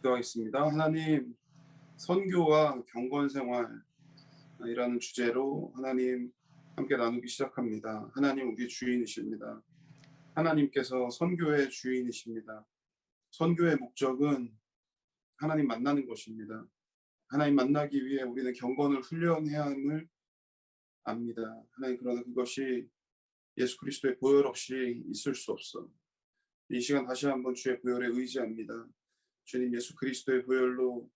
기도하겠습니다. 하나님, 선교와 경건 생활이라는 주제로 하나님 함께 나누기 시작합니다. 하나님 우리 주인이십니다. 하나님께서 선교의 주인이십니다. 선교의 목적은 하나님 만나는 것입니다. 하나님 만나기 위해 우리는 경건을 훈련해야 함을 압니다. 하나님, 그러나 그것이 예수 그리스도의 보혈 없이 있을 수 없어. 이 시간 다시 한번 주의 보혈에 의지합니다. 주님, 예수 그리스도의 보혈로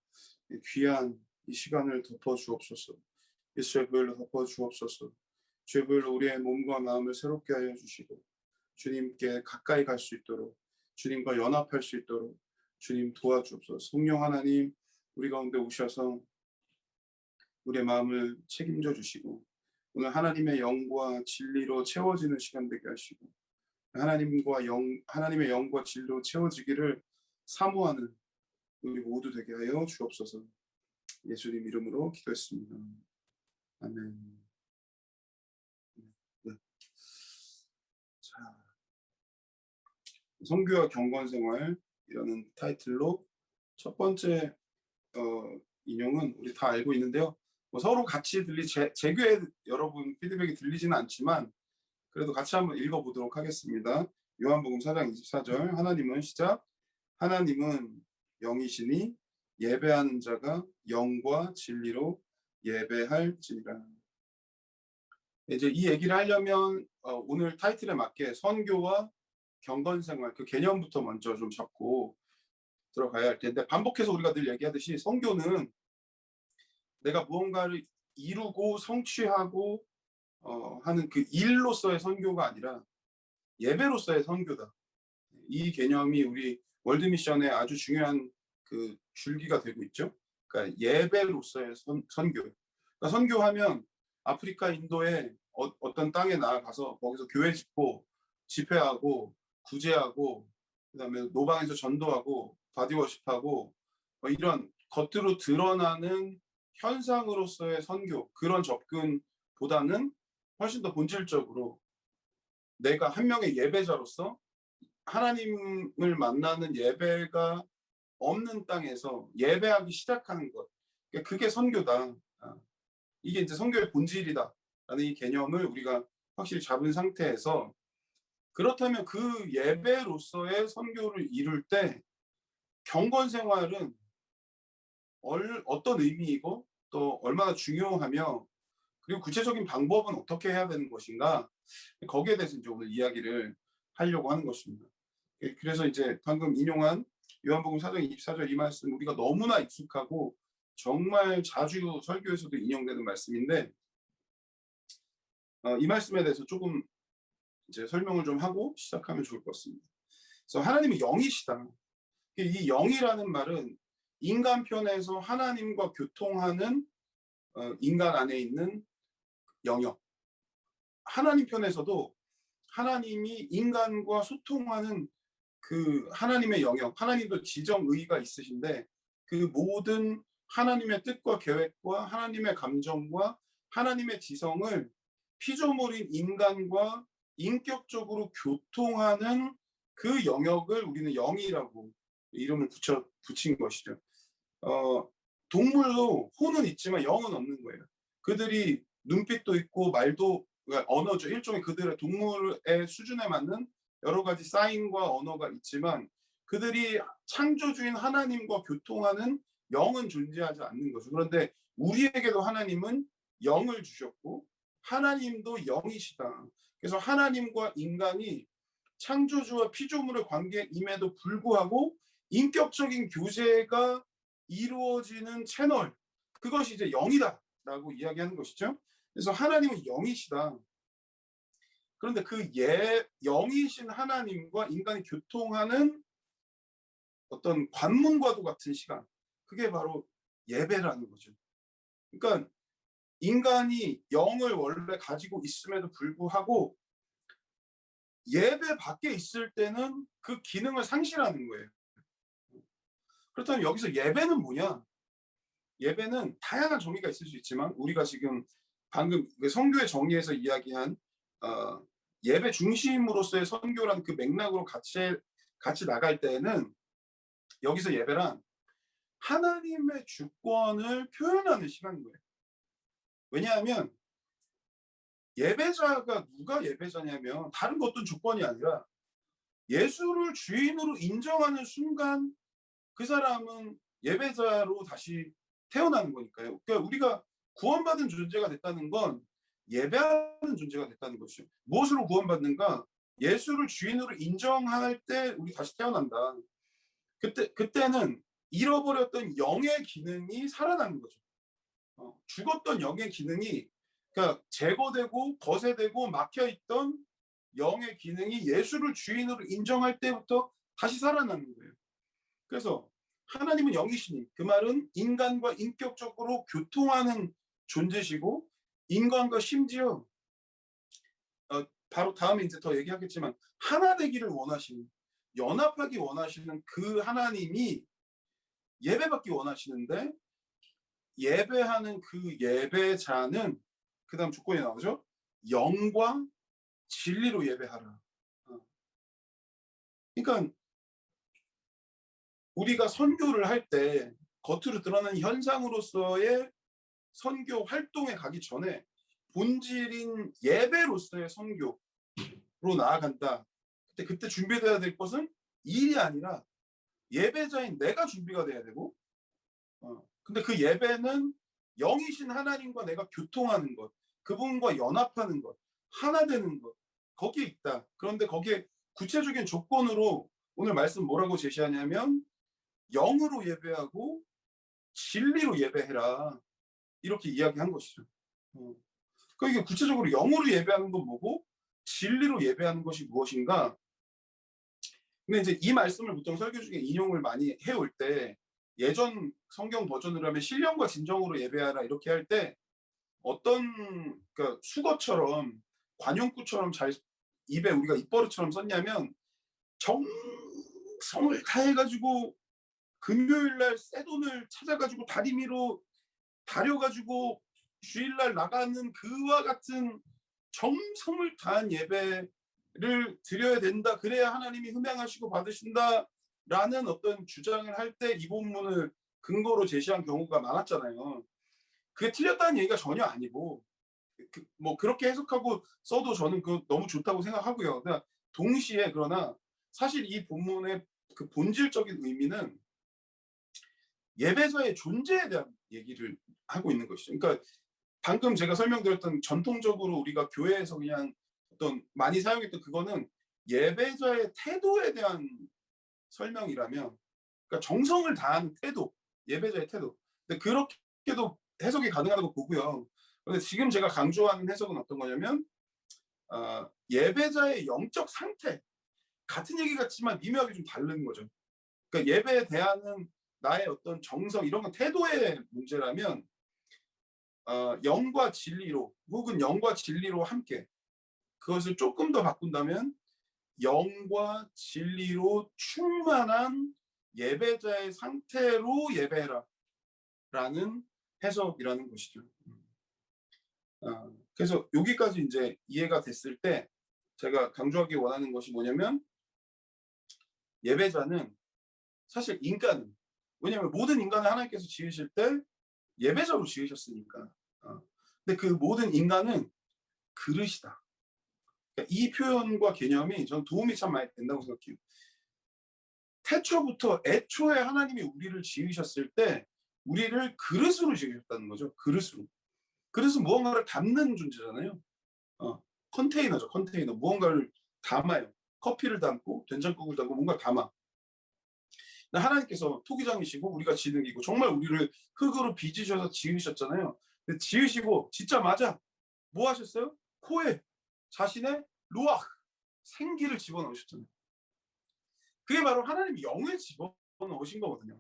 귀한 이 시간을 덮어 주옵소서. 예수의 보혈로 덮어 주옵소서. 주의 보혈로 우리의 몸과 마음을 새롭게 하여 주시고 주님께 가까이 갈 수 있도록, 주님과 연합할 수 있도록 주님 도와주옵소서. 성령 하나님, 우리 가운데 오셔서 우리의 마음을 책임져 주시고 오늘 하나님의 영과 진리로 채워지는 시간 되게 하시고 하나님의 영과 진리로 채워지기를 사모하는 우리 모두 되게 하여 주옵소서. 예수님 이름으로 기도했습니다. 아멘. 네. 자, 선교와 경건생활이라는 타이틀로 첫 번째 인용은 우리 다 알고 있는데요. 서로 같이 제 귀에 여러분 피드백이 들리지는 않지만 그래도 같이 한번 읽어보도록 하겠습니다. 요한복음 4장 24절 하나님은 시작. 하나님은 영이시니 예배하는 자가 영과 진리로 예배할지니라. 이제 이 얘기를 하려면 오늘 타이틀에 맞게 선교와 경건생활 그 개념부터 먼저 좀 잡고 들어가야 할 텐데, 반복해서 우리가 늘 얘기하듯이 선교는 내가 무언가를 이루고 성취하고 하는 그 일로서의 선교가 아니라 예배로서의 선교다. 이 개념이 우리 월드미션의 아주 중요한 그 줄기가 되고 있죠. 그러니까 예배로서의 선교. 그러니까 선교하면 아프리카, 인도에 어떤 땅에 나아가서 거기서 교회 짓고 집회하고 구제하고 그다음에 노방에서 전도하고 바디워십하고 이런 겉으로 드러나는 현상으로서의 선교, 그런 접근보다는 훨씬 더 본질적으로 내가 한 명의 예배자로서 하나님을 만나는 예배가 없는 땅에서 예배하기 시작하는 것, 그게 선교다. 이게 이제 선교의 본질이다라는 이 개념을 우리가 확실히 잡은 상태에서, 그렇다면 그 예배로서의 선교를 이룰 때 경건 생활은 어떤 의미이고 또 얼마나 중요하며, 그리고 구체적인 방법은 어떻게 해야 되는 것인가, 거기에 대해서 이제 오늘 이야기를 하려고 하는 것입니다. 그래서 이제 방금 인용한 요한복음 4장 24절 이 말씀, 우리가 너무나 익숙하고 정말 자주 설교에서도 인용되는 말씀인데, 이 말씀에 대해서 조금 이제 설명을 좀 하고 시작하면 좋을 것 같습니다. 그래서 하나님은 영이시다. 이 영이라는 말은 인간 편에서 하나님과 교통하는 인간 안에 있는 영역, 하나님 편에서도 하나님이 인간과 소통하는 그 하나님의 영역, 하나님도 지정의가 있으신데 그 모든 하나님의 뜻과 계획과 하나님의 감정과 하나님의 지성을 피조물인 인간과 인격적으로 교통하는 그 영역을 우리는 영이라고 이름을 붙인 것이죠. 동물도 혼은 있지만 영은 없는 거예요. 그들이 눈빛도 있고 말도, 그러니까 언어죠. 일종의 그들의 동물의 수준에 맞는 여러 가지 사인과 언어가 있지만 그들이 창조주인 하나님과 교통하는 영은 존재하지 않는 거죠. 그런데 우리에게도 하나님은 영을 주셨고 하나님도 영이시다. 그래서 하나님과 인간이 창조주와 피조물의 관계임에도 불구하고 인격적인 교제가 이루어지는 채널, 그것이 이제 영이다라고 이야기하는 것이죠. 그래서 하나님은 영이시다. 그런데 그 영이신 하나님과 인간이 교통하는 어떤 관문과도 같은 시간, 그게 바로 예배라는 거죠. 그러니까 인간이 영을 원래 가지고 있음에도 불구하고 예배 밖에 있을 때는 그 기능을 상실하는 거예요. 그렇다면 여기서 예배는 뭐냐? 예배는 다양한 정의가 있을 수 있지만 우리가 지금 방금 선교의 정의에서 이야기한 예배 중심으로서의 선교라는 그 맥락으로 같이 나갈 때는 여기서 예배란 하나님의 주권을 표현하는 시간인 거예요. 왜냐하면 예배자가 누가 예배자냐면 다른 어떤 조건이 아니라 예수를 주인으로 인정하는 순간 그 사람은 예배자로 다시 태어나는 거니까요. 그러니까 우리가 구원받은 존재가 됐다는 건 예배하는 존재가 됐다는 것이죠. 무엇으로 구원받는가? 예수를 주인으로 인정할 때 우리 다시 태어난다. 그때는 잃어버렸던 영의 기능이 살아나는 거죠. 죽었던 영의 기능이, 그러니까 제거되고 거세되고 막혀있던 영의 기능이 예수를 주인으로 인정할 때부터 다시 살아나는 거예요. 그래서 하나님은 영이시니, 그 말은 인간과 인격적으로 교통하는 존재시고, 인간과 심지어 바로 다음에 이제 더 얘기하겠지만 하나 되기를 원하시는, 연합하기 원하시는 그 하나님이 예배받기 원하시는데, 예배하는 그 예배자는 그다음 조건이 나오죠. 영과 진리로 예배하라. 그러니까 우리가 선교를 할 때 겉으로 드러나는 현상으로서의 선교 활동에 가기 전에 본질인 예배로서의 선교로 나아간다. 그때 준비돼야 될 것은 일이 아니라 예배자인 내가 준비가 돼야 되고, 근데 그 예배는 영이신 하나님과 내가 교통하는 것, 그분과 연합하는 것, 하나 되는 것, 거기에 있다. 그런데 거기에 구체적인 조건으로 오늘 말씀 뭐라고 제시하냐면 영으로 예배하고 진리로 예배해라, 이렇게 이야기한 것이죠. 그러니까 이게 구체적으로 영으로 예배하는 건 뭐고 진리로 예배하는 것이 무엇인가? 근데 이제 이 말씀을 보통 설교 중에 인용을 많이 해올 때, 예전 성경 버전으로 하면 신령과 진정으로 예배하라 이렇게 할 때 어떤, 그러니까 수거처럼 관용구처럼 잘 입에 우리가 입버릇처럼 썼냐면, 정성을 다해가지고 금요일날 새 돈을 찾아가지고 다리미로 다려가지고 주일날 나가는 그와 같은 정성을 다한 예배를 드려야 된다. 그래야 하나님이 흠양하시고 받으신다라는 어떤 주장을 할 때 이 본문을 근거로 제시한 경우가 많았잖아요. 그게 틀렸다는 얘기가 전혀 아니고, 뭐 그렇게 해석하고 써도 저는 그 너무 좋다고 생각하고요. 그러니까 동시에, 그러나 사실 이 본문의 그 본질적인 의미는 예배자의 존재에 대한 얘기를 하고 있는 것이죠. 그러니까 방금 제가 설명드렸던 전통적으로 우리가 교회에서 그냥 어떤 많이 사용했던 그거는 예배자의 태도에 대한 설명이라면, 그러니까 정성을 다하는 태도, 예배자의 태도. 근데 그렇게도 해석이 가능하다고 보고요. 그런데 지금 제가 강조하는 해석은 어떤 거냐면, 예배자의 영적 상태, 같은 얘기 같지만 미묘하게 좀 다른 거죠. 그러니까 예배에 대하는 나의 어떤 정성, 이런 건 태도의 문제라면, 영과 진리로, 혹은 영과 진리로 함께, 그것을 조금 더 바꾼다면 영과 진리로 충만한 예배자의 상태로 예배해라 라는 해석이라는 것이죠. 그래서 여기까지 이제 이해가 됐을 때 제가 강조하기 원하는 것이 뭐냐면, 예배자는 사실 인간은, 왜냐하면 모든 인간을 하나님께서 지으실 때 예배자로 지으셨으니까. 근데 그 모든 인간은 그릇이다. 그러니까 이 표현과 개념이 전 도움이 참 많이 된다고 생각해요. 태초부터, 애초에 하나님이 우리를 지으셨을 때 우리를 그릇으로 지으셨다는 거죠. 그릇으로. 그릇은 무언가를 담는 존재잖아요. 컨테이너죠. 컨테이너. 무언가를 담아요. 커피를 담고 된장국을 담고 뭔가 담아. 하나님께서 토기장이시고 우리가 지능이고 정말 우리를 흙으로 빚으셔서 지으셨잖아요. 근데 지으시고 진짜 맞아. 뭐 하셨어요? 코에 자신의 루ach, 생기를 집어넣으셨잖아요. 그게 바로 하나님이 영을 집어넣으신 거거든요.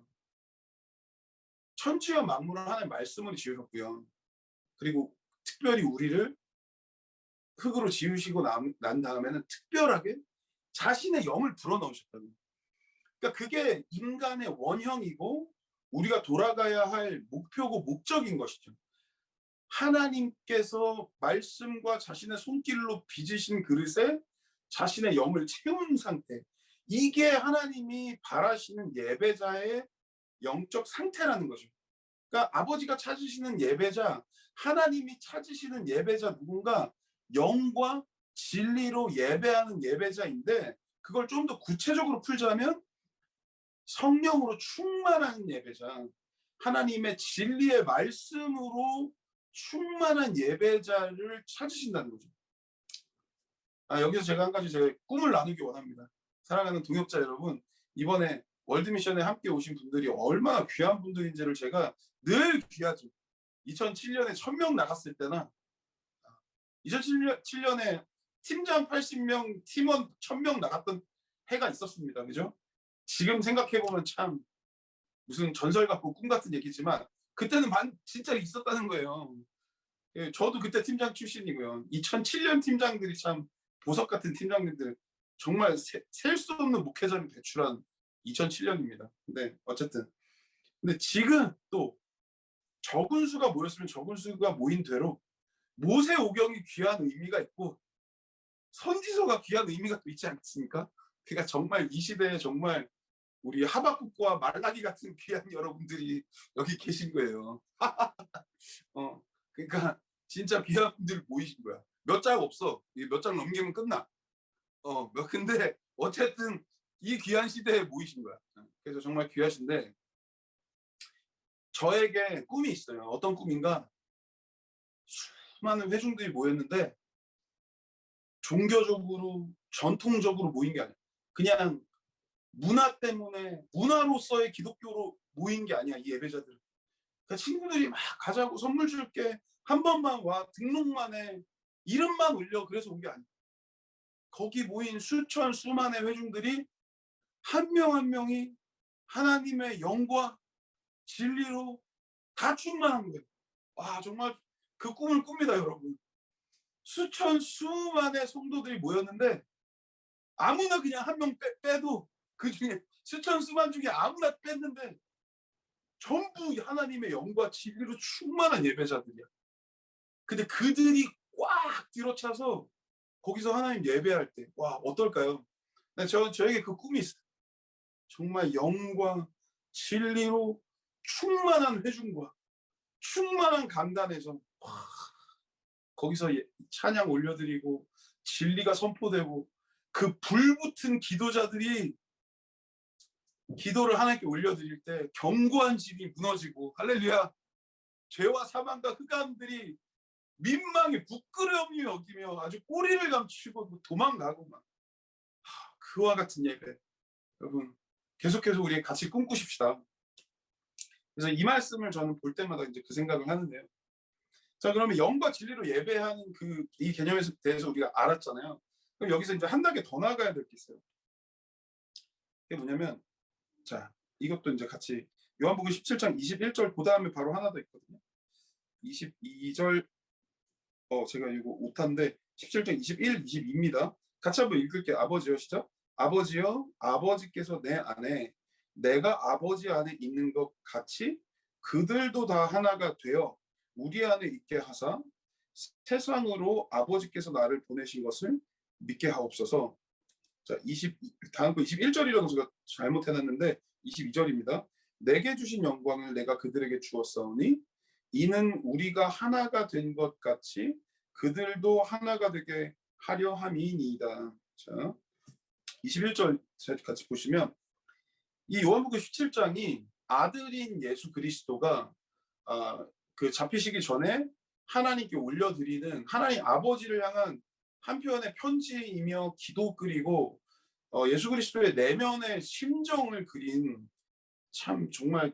천지와 만물을 하나님 말씀으로 지으셨고요. 그리고 특별히 우리를 흙으로 지으시고 난 다음에는 특별하게 자신의 영을 불어넣으셨다는 거예요. 그러니까 그게 인간의 원형이고 우리가 돌아가야 할 목표고 목적인 것이죠. 하나님께서 말씀과 자신의 손길로 빚으신 그릇에 자신의 영을 채운 상태, 이게 하나님이 바라시는 예배자의 영적 상태라는 거죠. 그러니까 아버지가 찾으시는 예배자, 하나님이 찾으시는 예배자 누군가 영과 진리로 예배하는 예배자인데, 그걸 좀 더 구체적으로 풀자면 성령으로 충만한 예배자, 하나님의 진리의 말씀으로 충만한 예배자를 찾으신다는 거죠. 여기서 제가 한 가지 제 꿈을 나누기 원합니다. 사랑하는 동역자 여러분, 이번에 월드미션에 함께 오신 분들이 얼마나 귀한 분들인지를 제가 늘 귀하죠. 2007년에 1000명 나갔을 때나 2007년에 팀장 80명, 팀원 1000명 나갔던 해가 있었습니다. 그죠? 지금 생각해보면 참 무슨 전설 같고 꿈 같은 얘기지만 그때는 진짜 있었다는 거예요. 예, 저도 그때 팀장 출신이고요. 2007년 팀장들이 참 보석 같은 팀장님들, 정말 셀 수 없는 목회자를 배출한 2007년입니다. 근데 어쨌든 지금 또 적은 수가 모였으면 적은 수가 모인 대로 모세오경이 귀한 의미가 있고 선지서가 귀한 의미가 또 있지 않습니까? 그러니까 정말 이 시대에 정말 우리 하박국과 말라기 같은 귀한 여러분들이 여기 계신 거예요. 그러니까 진짜 귀한 분들 모이신 거야. 몇 장 없어. 몇 장 넘기면 끝나. 근데 어쨌든 이 귀한 시대에 모이신 거야. 그래서 정말 귀하신데, 저에게 꿈이 있어요. 어떤 꿈인가? 수많은 회중들이 모였는데 종교적으로 전통적으로 모인 게 아니야. 그냥 문화 때문에, 문화로서의 기독교로 모인 게 아니야, 이 예배자들은. 그러니까 친구들이 막 가자고, 선물 줄게, 한 번만 와, 등록만 해, 이름만 올려, 그래서 온 게 아니야. 거기 모인 수많은 회중들이 한 명 한 명이 하나님의 영과 진리로 다 충만한 거예요. 와, 정말 그 꿈을 꿉니다, 여러분. 수많은 성도들이 모였는데 아무나 그냥 한 명 빼도, 그 중에 수만 중에 아무나 뺐는데 전부 하나님의 영과 진리로 충만한 예배자들이야. 근데 그들이 꽉 뒤로차서 거기서 하나님 예배할 때, 와, 어떨까요? 저에게 그 꿈이 있어요. 정말 영과 진리로 충만한 회중과 충만한 강단에서 거기서 찬양 올려드리고 진리가 선포되고 그 불붙은 기도자들이 기도를 하나님께 올려드릴 때 견고한 집이 무너지고, 할렐루야, 죄와 사망과 흑암들이 민망히 부끄러움이 여기며 아주 꼬리를 감추고 도망가고 막, 그와 같은 예배, 여러분 계속해서 우리 같이 꿈꾸십시다. 그래서 이 말씀을 저는 볼 때마다 이제 그 생각을 하는데요. 자, 그러면 영과 진리로 예배하는 이 개념에 대해서 우리가 알았잖아요. 그럼 여기서 이제 한 단계 더 나가야 될 게 있어요. 그게 뭐냐면, 자, 이것도 이제 같이 요한복음 17장 21절 그 다음에 바로 하나 더 있거든요. 22절, 제가 이거 오타인데 17장 21, 22입니다. 같이 한번 읽을게요. 아버지여, 시작. 아버지여, 아버지께서 내 안에, 내가 아버지 안에 있는 것 같이 그들도 다 하나가 되어 우리 안에 있게 하사 세상으로 아버지께서 나를 보내신 것을 믿게 하옵소서. 자, 다음 거 21절이라고 제가 잘못해놨는데 22절입니다. 내게 주신 영광을 내가 그들에게 주었사오니 이는 우리가 하나가 된 것 같이 그들도 하나가 되게 하려 함이니이다. 자, 21절 같이 보시면, 이 요한복음 17장이 아들인 예수 그리스도가 그 잡히시기 전에 하나님께 올려드리는 하나님 아버지를 향한 한편의 편지이며 기도글이고, 예수 그리스도의 내면의 심정을 그린 참 정말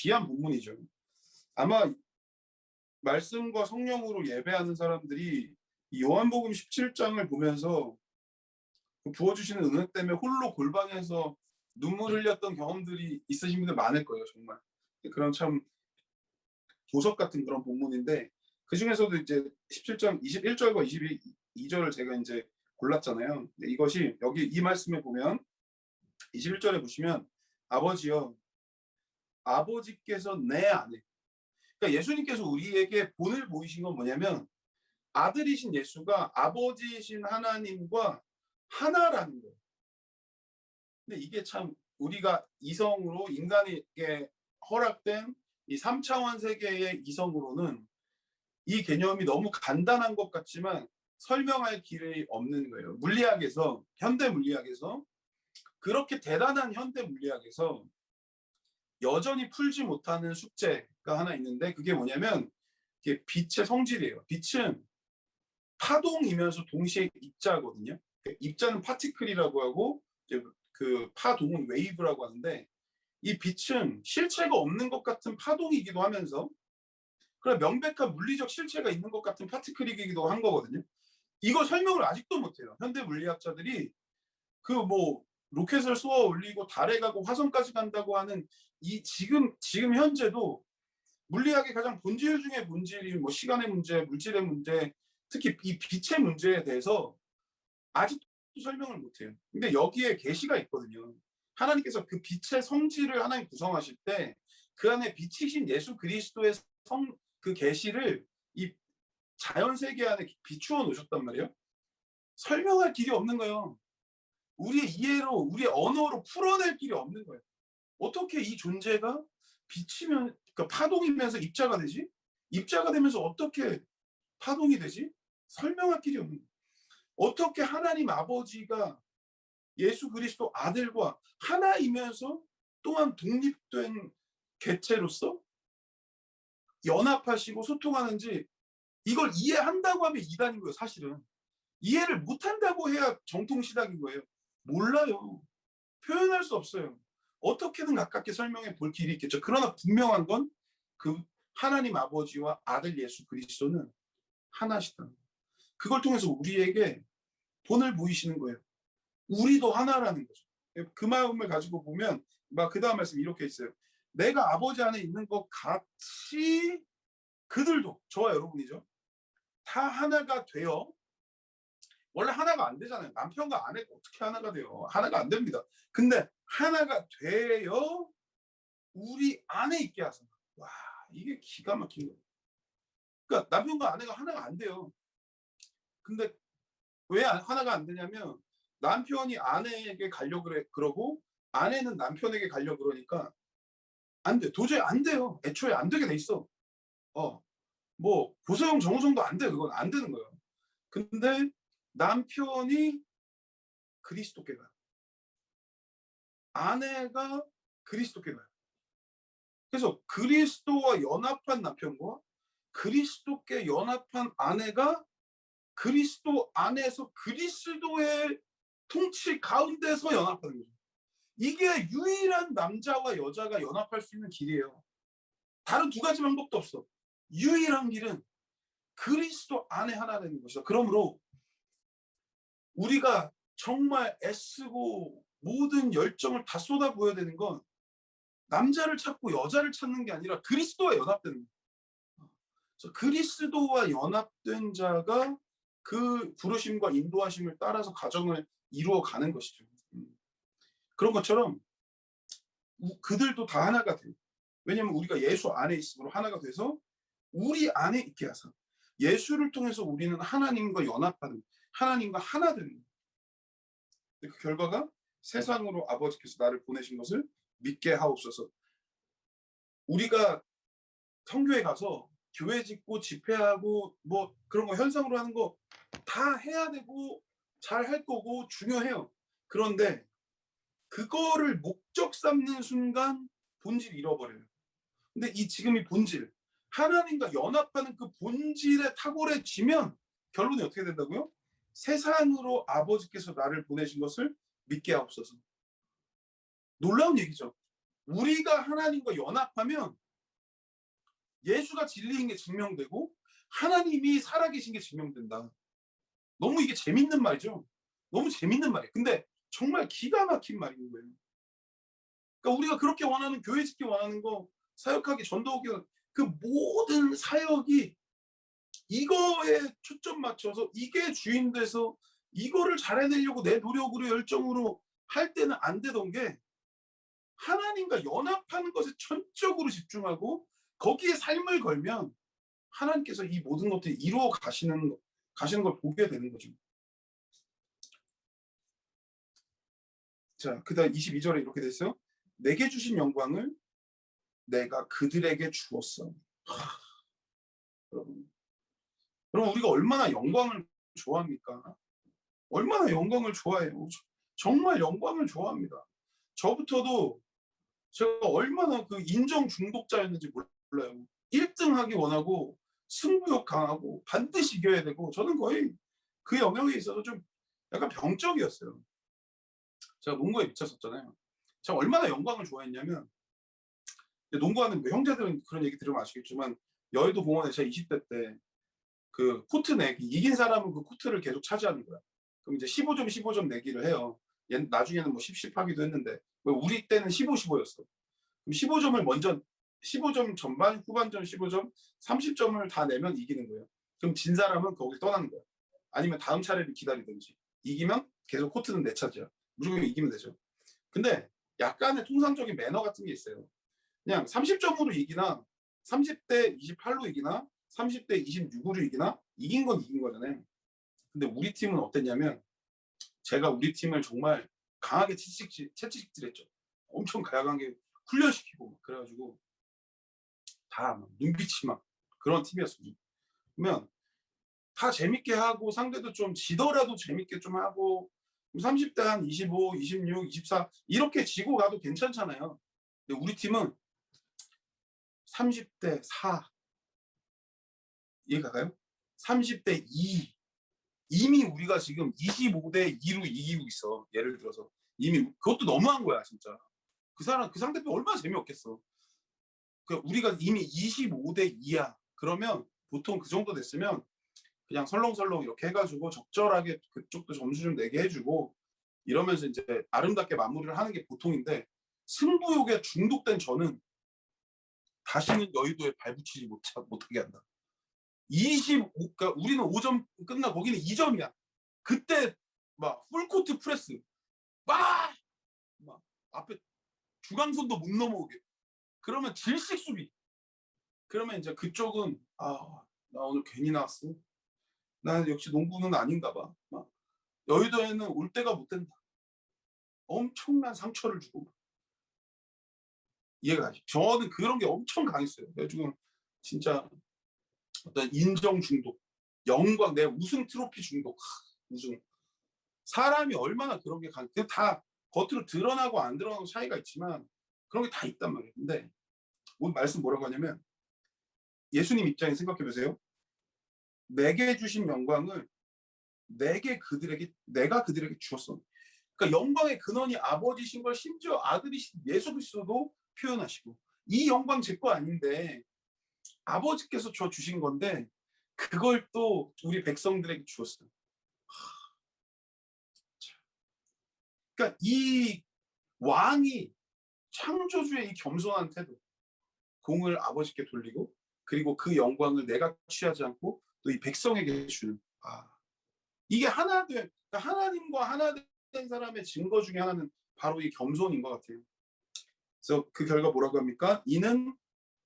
귀한 본문이죠. 아마 말씀과 성령으로 예배하는 사람들이 이 요한복음 17장을 보면서 그 부어주시는 은혜 때문에 홀로 골방에서 눈물 흘렸던 경험들이 있으신 분들 많을 거예요, 정말. 그런 참 보석 같은 그런 본문인데, 그 중에서도 이제 17장 21절과 22절을 제가 이제 골랐잖아요. 근데 이것이 여기 이 말씀에 보면 21절에 보시면, 아버지여, 아버지께서 내 안에, 그러니까 예수님께서 우리에게 본을 보이신 건 뭐냐면 아들이신 예수가 아버지이신 하나님과 하나라는 거예요. 근데 이게 참 우리가 이성으로 인간에게 허락된 이 3차원 세계의 이성으로는 이 개념이 너무 간단한 것 같지만 설명할 길이 없는 거예요. 물리학에서, 현대 물리학에서, 그렇게 대단한 현대 물리학에서 여전히 풀지 못하는 숙제가 하나 있는데, 그게 뭐냐면 이게 빛의 성질이에요. 빛은 파동이면서 동시에 입자거든요. 입자는 파티클이라고 하고 이제 그 파동은 웨이브라고 하는데, 이 빛은 실체가 없는 것 같은 파동이기도 하면서 그런 명백한 물리적 실체가 있는 것 같은 파티클이기도 한 거거든요. 이거 설명을 아직도 못해요. 현대 물리학자들이 그 뭐 로켓을 쏘아 올리고 달에 가고 화성까지 간다고 하는 이 지금 현재도 물리학의 가장 본질 중에 본질이 뭐 시간의 문제, 물질의 문제, 특히 이 빛의 문제에 대해서 아직도 설명을 못해요. 근데 여기에 계시가 있거든요. 하나님께서 그 빛의 성질을 하나님 구성하실 때 그 안에 빛이신 예수 그리스도의 그 계시를 이 자연 세계 안에 비추어 놓으셨단 말이에요. 설명할 길이 없는 거예요. 우리의 이해로, 우리의 언어로 풀어낼 길이 없는 거예요. 어떻게 이 존재가 비치면, 그러니까 파동이면서 입자가 되지? 입자가 되면서 어떻게 파동이 되지? 설명할 길이 없는 거예요. 어떻게 하나님 아버지가 예수 그리스도 아들과 하나이면서 또한 독립된 개체로서 연합하시고 소통하는지, 이걸 이해한다고 하면 이단인 거예요. 사실은 이해를 못한다고 해야 정통시닥인 거예요. 몰라요. 표현할 수 없어요. 어떻게든 가깝게 설명해 볼 길이 있겠죠. 그러나 분명한 건 그 하나님 아버지와 아들 예수 그리스도는 하나시다. 그걸 통해서 우리에게 본을 보이시는 거예요. 우리도 하나라는 거죠. 그 마음을 가지고 보면 막 그 다음 말씀 이렇게 있어요. 내가 아버지 안에 있는 것 같이 그들도, 저와 여러분이죠, 다 하나가 되어. 원래 하나가 안 되잖아요. 남편과 아내가 어떻게 하나가 돼요? 하나가 안 됩니다. 근데 하나가 되어 우리 안에 있게 하사. 와, 이게 기가 막힌 거예요. 그러니까 남편과 아내가 하나가 안 돼요. 근데 왜 하나가 안 되냐면 남편이 아내에게 가려고 그러고 아내는 남편에게 가려고 그러니까 안 돼. 도저히 안 돼요. 애초에 안 되게 돼 있어. 어, 뭐 고소영 정우성도 안 돼. 그건 안 되는 거예요. 근데 남편이 그리스도께 가요. 아내가 그리스도께 가요. 그래서 그리스도와 연합한 남편과 그리스도께 연합한 아내가 그리스도 안에서 그리스도의 통치 가운데서 연합하는 거죠. 이게 유일한 남자와 여자가 연합할 수 있는 길이에요. 다른 두 가지 방법도 없어. 유일한 길은 그리스도 안에 하나 되는 것이다. 그러므로 우리가 정말 애쓰고 모든 열정을 다 쏟아부어야 되는 건 남자를 찾고 여자를 찾는 게 아니라 그리스도와 연합되는 거예요. 그래서 그리스도와 연합된 자가 그 부르심과 인도하심을 따라서 가정을 이루어 가는 것이죠. 그런 것처럼 그들도 다 하나가 돼요. 왜냐하면 우리가 예수 안에 있으므로 하나가 돼서 우리 안에 있게 하사 예수를 통해서 우리는 하나님과 연합하는, 하나님과 하나 되는 거예요. 그 결과가 세상으로 아버지께서 나를 보내신 것을 믿게 하옵소서. 우리가 성교회 가서 교회 짓고 집회하고 뭐 그런 거 현상으로 하는 거 다 해야 되고 잘 할 거고 중요해요. 그런데 그거를 목적 삼는 순간 본질 잃어버려요. 근데 이 지금 이 본질, 하나님과 연합하는 그 본질에 탁월해지면 결론이 어떻게 된다고요? 세상으로 아버지께서 나를 보내신 것을 믿게 하옵소서. 놀라운 얘기죠. 우리가 하나님과 연합하면 예수가 진리인 게 증명되고 하나님이 살아계신 게 증명된다. 너무 이게 재밌는 말이죠. 너무 재밌는 말이에요. 근데 정말 기가 막힌 말인 거예요. 그러니까 우리가 그렇게 원하는, 교회 짓기 원하는 거, 사역하기, 전도하기, 그 모든 사역이 이거에 초점 맞춰서 이게 주인 돼서 이거를 잘해내려고 내 노력으로 열정으로 할 때는 안 되던 게 하나님과 연합하는 것에 전적으로 집중하고 거기에 삶을 걸면 하나님께서 이 모든 것들이 이루어 가시는 걸 보게 되는 거죠. 자, 그다음 22절에 이렇게 됐어요. 내게 주신 영광을 내가 그들에게 주었어. 여러분, 여러분 우리가 얼마나 영광을 좋아합니까? 얼마나 영광을 좋아해요. 정말 영광을 좋아합니다. 저부터도 제가 얼마나 그 인정 중독자였는지 몰라요. 1등 하기 원하고 승부욕 강하고 반드시 이겨야 되고 저는 거의 그 영역에 있어서 좀 약간 병적이었어요. 제가 농구에 미쳤었잖아요. 제가 얼마나 영광을 좋아했냐면 농구하는 뭐 형제들은 그런 얘기 들으면 아시겠지만 여의도 공원에 제가 20대 때 그 코트 내기 이긴 사람은 그 코트를 계속 차지하는 거야. 그럼 이제 15점 15점 내기를 해요. 나중에는 뭐 10, 10 하기도 했는데 우리 때는 15, 15였어. 그럼 15점을 먼저 15점 전반, 후반전 15점, 30점을 다 내면 이기는 거예요. 그럼 진 사람은 거길 떠나는 거야. 아니면 다음 차례를 기다리든지. 이기면 계속 코트는 내 차지야. 무조건 이기면 되죠. 근데 약간의 통상적인 매너 같은 게 있어요. 그냥 30점으로 이기나 30대 28로 이기나 30대 26으로 이기나 이긴 건 이긴 거잖아요. 근데 우리 팀은 어땠냐면 제가 우리 팀을 정말 강하게 채찍질했죠. 엄청 강하게 훈련시키고 그래가지고 다 눈빛이 막 그런 팀이었어요. 그러면 다 재밌게 하고 상대도 좀 지더라도 재밌게 좀 하고 30대 한 25, 26, 24 이렇게 지고 가도 괜찮잖아요. 근데 우리 팀은 30대 4 이해가 가요? 30대 2 이미 우리가 지금 25대 2로 이기고 있어. 예를 들어서 이미 그것도 너무한 거야 진짜. 그 상대편 얼마나 재미없겠어. 우리가 이미 25대 2야. 그러면 보통 그 정도 됐으면 그냥 설렁설렁 이렇게 해가지고 적절하게 그쪽도 점수 좀 내게 해주고 이러면서 이제 아름답게 마무리를 하는 게 보통인데 승부욕에 중독된 저는 다시는 여의도에 발붙이지 못하게 한다. 25, 그러니까 우리는 5점 끝나 거기는 2점이야. 그때 막 풀코트 프레스 막 앞에 중앙선도 못 넘어오게. 그러면 질식 수비. 그러면 이제 그쪽은 나 오늘 괜히 나왔어. 나 역시 농구는 아닌가 봐. 막 여의도에는 올 때가 못 된다. 엄청난 상처를 주고. 이해가 가죠. 저는 그런 게 엄청 강했어요. 그래가지고 진짜 어떤 인정 중독, 영광, 내 우승 트로피 중독, 우승. 사람이 얼마나 그런 게 다 겉으로 드러나고 안 드러나고 차이가 있지만 그런 게 다 있단 말이에요. 근데 오늘 말씀 뭐라고 하냐면 예수님 입장에 생각해 보세요. 내게 주신 영광을 내가 그들에게 주었어. 그러니까 영광의 근원이 아버지신 걸 심지어 아들이신 예수 그리스도도 표현하시고 이 영광 제 거 아닌데 아버지께서 줘 주신 건데 그걸 또 우리 백성들에게 주었어요. 그러니까 이 왕이 창조주의 이 겸손한 태도, 공을 아버지께 돌리고 그리고 그 영광을 내가 취하지 않고 또 이 백성에게 주는 이게 그러니까 하나님과 하나 된 사람의 증거 중에 하나는 바로 이 겸손인 것 같아요. 그래서 그 결과 뭐라고 합니까? 이는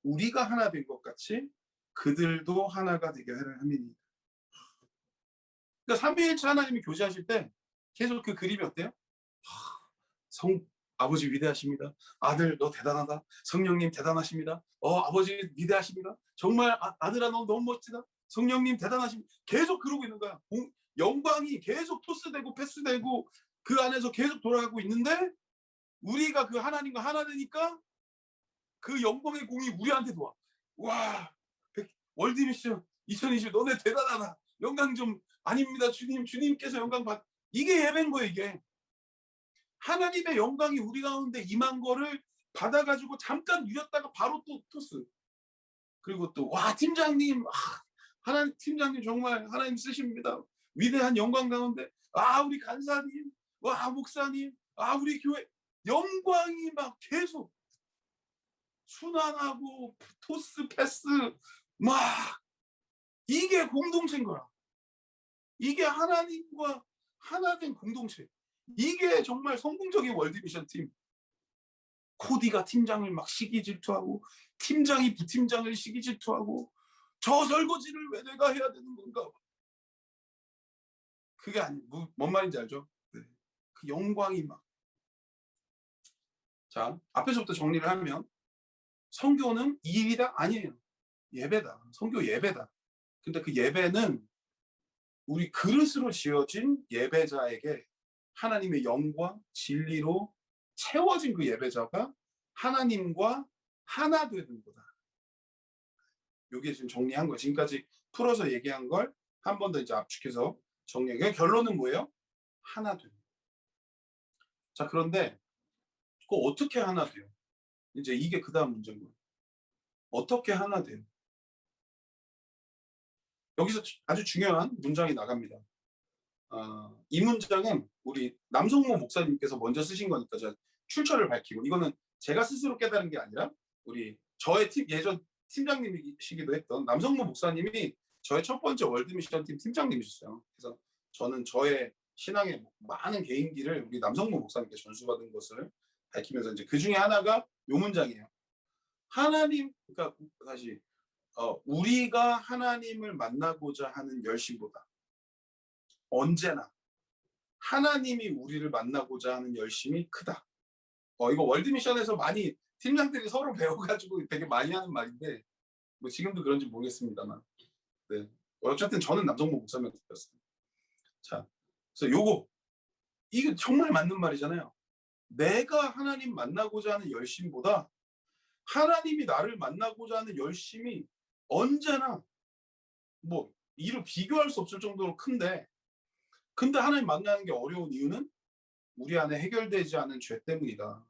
우리가 하나 된 것 같이 그들도 하나가 되게 하려 함이니. 그러니까 삼위일체 하나님이 교제하실 때 계속 그 그림이 어때요? 성 아버지 위대하십니다. 아들 너 대단하다. 성령님 대단하십니다. 아버지 위대하십니다. 정말 아들아 너 너무 멋지다. 성령님 대단하십니다. 계속 그러고 있는 거야. 영광이 계속 토스되고 패스되고 그 안에서 계속 돌아가고 있는데 우리가 그 하나님과 하나 되니까 그 영광의 공이 우리한테 와. 와, 월드미션 2020 너네 대단하다. 영광 좀 아닙니다. 주님께서 영광 받. 이게 예배인 거예요, 이게. 하나님의 영광이 우리 가운데 임한 거를 받아가지고 잠깐 누렸다가 바로 또 토스. 그리고 또 팀장님, 하나님 팀장님 정말 하나님 쓰십니다. 위대한 영광 가운데 우리 간사님, 목사님, 우리 교회 영광이 막 계속 순환하고 토스 패스 막 이게 공동체인 거야. 이게 하나님과 하나 된 공동체. 이게 정말 성공적인 월드미션 팀. 코디가 팀장을 막 시기 질투하고 팀장이 부팀장을 시기 질투하고 저 설거지를 왜 내가 해야 되는 건가. 그게 뭔 말인지 알죠? 네. 그 영광이 막. 자, 앞에서부터 정리를 하면 성교는 일이다? 아니에요. 예배다. 성교 예배다. 근데 그 예배는 우리 그릇으로 지어진 예배자에게 하나님의 영과 진리로 채워진 그 예배자가 하나님과 하나 되는 거다. 요게 지금 정리한 거예요. 지금까지 풀어서 얘기한 걸 한 번 더 이제 압축해서 정리해. 결론은 뭐예요? 하나 되는 거예요. 자, 그런데 그거 어떻게 하나 돼요? 이제 이게 그다음 문제인 거예요. 어떻게 하나 돼요? 여기서 아주 중요한 문장이 나갑니다. 이 문장은 우리 남성모 목사님께서 먼저 쓰신 거니까 제가 출처를 밝히고, 이거는 제가 스스로 깨달은 게 아니라 우리 저의 예전 팀장님이시기도 했던 남성모 목사님이 저의 첫 번째 월드미션 팀 팀장님이셨어요. 그래서 저는 저의 신앙의 많은 개인기를 우리 남성모 목사님께 전수받은 것을 밝히면서 이제 그 중에 하나가 요 문장이에요. 하나님, 그러니까 다시 우리가 하나님을 만나고자 하는 열심보다 언제나 하나님이 우리를 만나고자 하는 열심이 크다. 이거 월드미션에서 많이 팀장들이 서로 배워가지고 되게 많이 하는 말인데, 뭐 지금도 그런지 모르겠습니다만, 네. 어쨌든 저는 남성모 목사님한테 들었어요. 자, 그래서 이거 정말 맞는 말이잖아요. 내가 하나님 만나고자 하는 열심보다 하나님이 나를 만나고자 하는 열심이 언제나 뭐 이를 비교할 수 없을 정도로 큰데, 근데 하나님 만나는 게 어려운 이유는 우리 안에 해결되지 않은 죄 때문이다.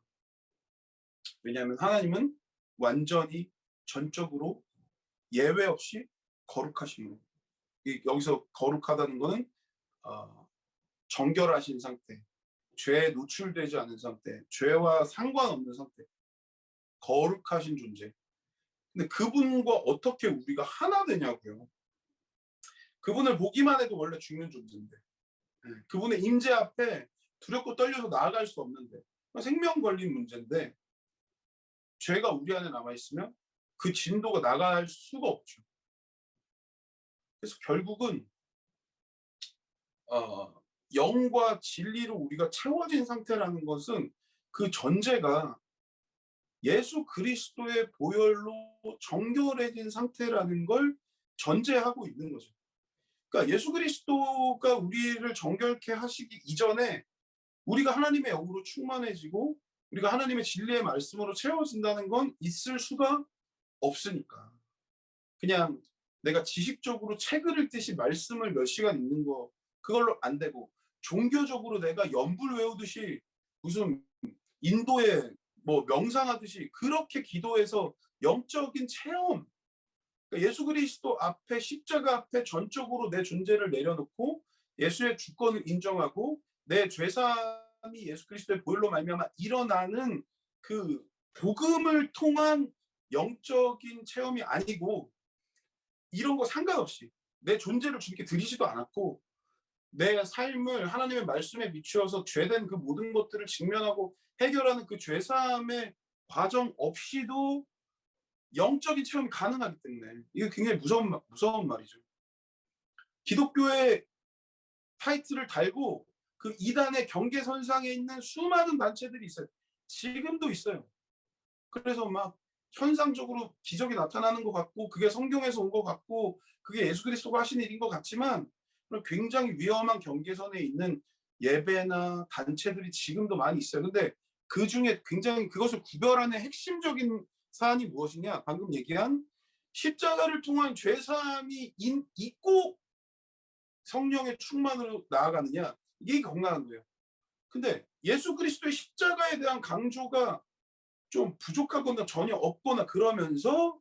왜냐하면 하나님은 완전히 전적으로 예외 없이 거룩하신 분. 여기서 거룩하다는 거는 정결하신 상태, 죄에 노출되지 않은 상태, 죄와 상관없는 상태, 거룩하신 존재. 근데 그분과 어떻게 우리가 하나 되냐고요. 그분을 보기만 해도 원래 죽는 존재인데, 그분의 임재 앞에 두렵고 떨려서 나아갈 수 없는데, 생명 걸린 문제인데, 죄가 우리 안에 남아있으면 그 진도가 나갈 수가 없죠. 그래서 결국은 영과 진리로 우리가 채워진 상태라는 것은 그 전제가 예수 그리스도의 보혈로 정결해진 상태라는 걸 전제하고 있는 거죠. 그러니까 예수 그리스도가 우리를 정결케 하시기 이전에 우리가 하나님의 영으로 충만해지고 우리가 하나님의 진리의 말씀으로 채워진다는 건 있을 수가 없으니까. 그냥 내가 지식적으로 책을 읽듯이 말씀을 몇 시간 읽는 거 그걸로 안 되고, 종교적으로 내가 연불 외우듯이 무슨 인도에 뭐 명상하듯이 그렇게 기도해서 영적인 체험, 그러니까 예수 그리스도 앞에 십자가 앞에 전적으로 내 존재를 내려놓고 예수의 주권을 인정하고 내 죄사함이 예수 그리스도의 보혈로 말미암아 일어나는 그 복음을 통한 영적인 체험이 아니고, 이런 거 상관없이 내 존재를 주님께 드리지도 않았고 내 삶을 하나님의 말씀에 비추어서 죄된 그 모든 것들을 직면하고 해결하는 그 죄사함의 과정 없이도 영적인 체험이 가능하기 때문에 이게 굉장히 무서운 말이죠. 기독교의 타이틀을 달고 그 이단의 경계선상에 있는 수많은 단체들이 있어요. 지금도 있어요. 그래서 막 현상적으로 기적이 나타나는 것 같고 그게 성경에서 온 것 같고 그게 예수 그리스도가 하신 일인 것 같지만 굉장히 위험한 경계선에 있는 예배나 단체들이 지금도 많이 있어요. 근데 그중에 굉장히 그것을 구별하는 핵심적인 사안이 무엇이냐, 방금 얘기한 십자가를 통한 죄사함이 있고 성령의 충만으로 나아가느냐, 이게 건강한 거예요. 근데 예수 그리스도의 십자가에 대한 강조가 좀 부족하거나 전혀 없거나 그러면서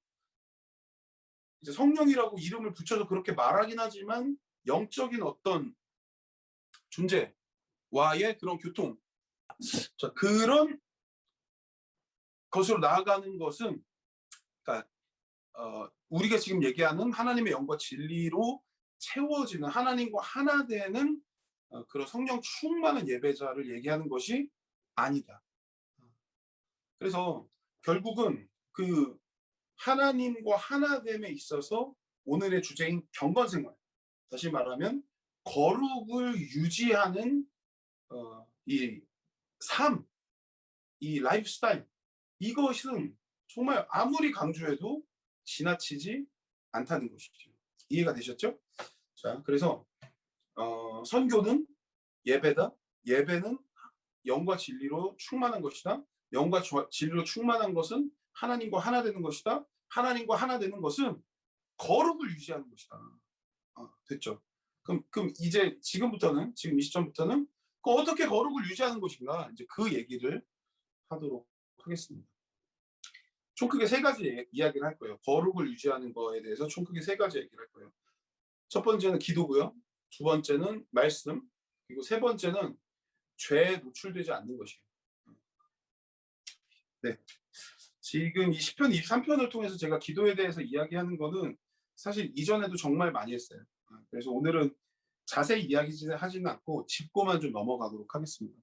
이제 성령이라고 이름을 붙여서 그렇게 말하긴 하지만 영적인 어떤 존재와의 그런 교통, 자, 그런 것으로 나아가는 것은, 그러니까 우리가 지금 얘기하는 하나님의 영과 진리로 채워지는 하나님과 하나 되는 그런 성령 충만한 예배자를 얘기하는 것이 아니다. 그래서 결국은 그 하나님과 하나됨에 있어서 오늘의 주제인 경건생활, 다시 말하면 거룩을 유지하는 이 삶, 이 라이프 스타일, 이것은 정말 아무리 강조해도 지나치지 않다는 것이죠. 이해가 되셨죠? 자, 그래서 선교는 예배다. 예배는 영과 진리로 충만한 것이다. 영과 진리로 충만한 것은 하나님과 하나 되는 것이다. 하나님과 하나 되는 것은 거룩을 유지하는 것이다. 됐죠? 그럼 이제 지금부터는, 지금 이 시점부터는 어떻게 거룩을 유지하는 것인가, 이제 그 얘기를 하도록 하겠습니다. 총 크게 세 가지 이야기를 할 거예요. 거룩을 유지하는 거에 대해서 총 크게 세 가지 얘기를 할 거예요. 첫 번째는 기도고요. 두 번째는 말씀. 그리고 세 번째는 죄에 노출되지 않는 것이에요. 네. 지금 이 시편 23편을 통해서 제가 기도에 대해서 이야기하는 거는 사실 이전에도 정말 많이 했어요. 그래서 오늘은 자세히 이야기하지는 않고 짚고만 좀 넘어가도록 하겠습니다.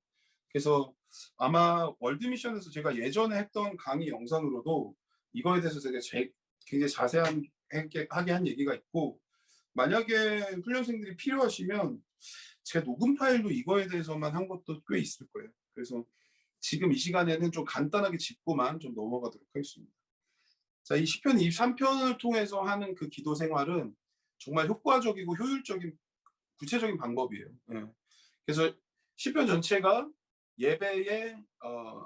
그래서 아마 월드미션에서 제가 예전에 했던 강의 영상으로도 이거에 대해서 제가 굉장히 자세하게 한 얘기가 있고, 만약에 훈련생들이 필요하시면 제 녹음 파일도 이거에 대해서만 한 것도 꽤 있을 거예요. 그래서 지금 이 시간에는 좀 간단하게 짚고만 좀 넘어가도록 하겠습니다. 자, 이 시편 23편을 통해서 하는 그 기도 생활은 정말 효과적이고 효율적인 구체적인 방법이에요. 예. 그래서 시편 전체가 예배의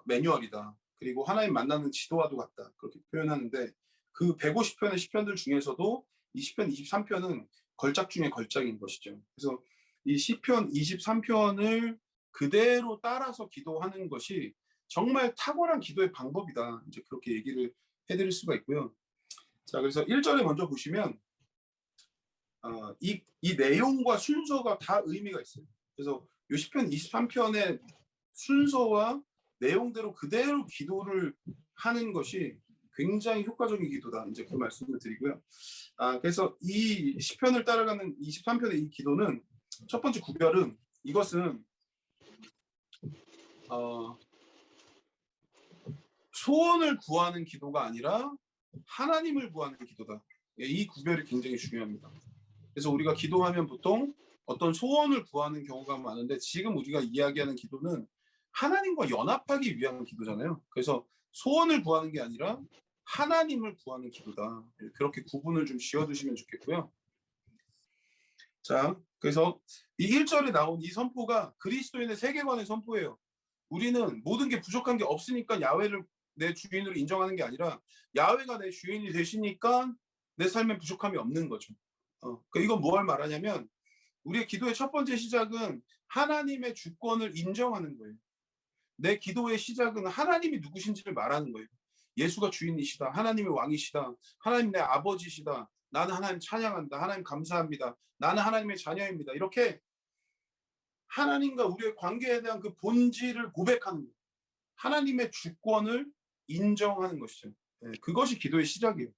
매뉴얼이다. 그리고 하나님 만나는 지도와도 같다. 그렇게 표현하는데, 그 150편의 시편들 중에서도 이 시편 23편은 걸작 중에 걸작인 것이죠. 그래서 이 시편 23편을 그대로 따라서 기도하는 것이 정말 탁월한 기도의 방법이다. 이제 그렇게 얘기를 해드릴 수가 있고요. 자, 그래서 1절에 먼저 보시면 이 내용과 순서가 다 의미가 있어요. 그래서 이 시편 23편의 순서와 내용대로 그대로 기도를 하는 것이 굉장히 효과적인 기도다. 이제 그 말씀을 드리고요. 그래서 이 시편을 따라가는 23편의 이 기도는, 첫 번째 구별은, 이것은 소원을 구하는 기도가 아니라 하나님을 구하는 기도다. 이 구별이 굉장히 중요합니다. 그래서 우리가 기도하면 보통 어떤 소원을 구하는 경우가 많은데, 지금 우리가 이야기하는 기도는 하나님과 연합하기 위한 기도잖아요. 그래서 소원을 구하는 게 아니라 하나님을 구하는 기도다. 그렇게 구분을 좀 지어두시면 좋겠고요. 자, 그래서 이 1절에 나온 이 선포가 그리스도인의 세계관의 선포예요. 우리는 모든 게 부족한 게 없으니까 야훼를 내 주인으로 인정하는 게 아니라, 야훼가 내 주인이 되시니까 내 삶에 부족함이 없는 거죠. 이건 뭘 말하냐면, 우리의 기도의 첫 번째 시작은 하나님의 주권을 인정하는 거예요. 내 기도의 시작은 하나님이 누구신지를 말하는 거예요. 예수가 주인이시다. 하나님이 왕이시다. 하나님 내 아버지시다. 나는 하나님 찬양한다. 하나님 감사합니다. 나는 하나님의 자녀입니다. 이렇게 하나님과 우리의 관계에 대한 그 본질을 고백하는 거예요. 하나님의 주권을 인정하는 것이죠. 그것이 기도의 시작이에요.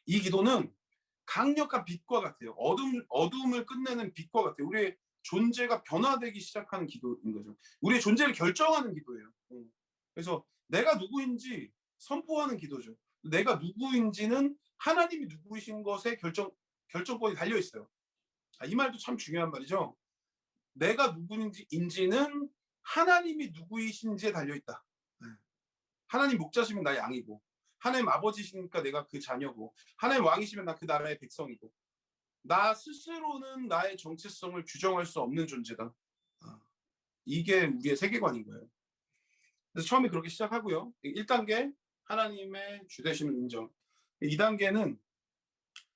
이 기도는 강력한 빛과 같아요. 어둠을 끝내는 빛과 같아요. 우리의 존재가 변화되기 시작하는 기도인 거죠. 우리의 존재를 결정하는 기도예요. 그래서 내가 누구인지 선포하는 기도죠. 내가 누구인지는 하나님이 누구이신 것에 결정권이 달려 있어요. 이 말도 참 중요한 말이죠. 내가 누구인지는 하나님이 누구이신지에 달려 있다. 하나님 목자시면 나 양이고, 하나님 아버지시니까 내가 그 자녀고, 하나님 왕이시면 나 그 나라의 백성이고, 나 스스로는 나의 정체성을 규정할 수 없는 존재다. 이게 우리의 세계관인 거예요. 그래서 처음에 그렇게 시작하고요. 1단계 하나님의 주되심을 인정. 2단계는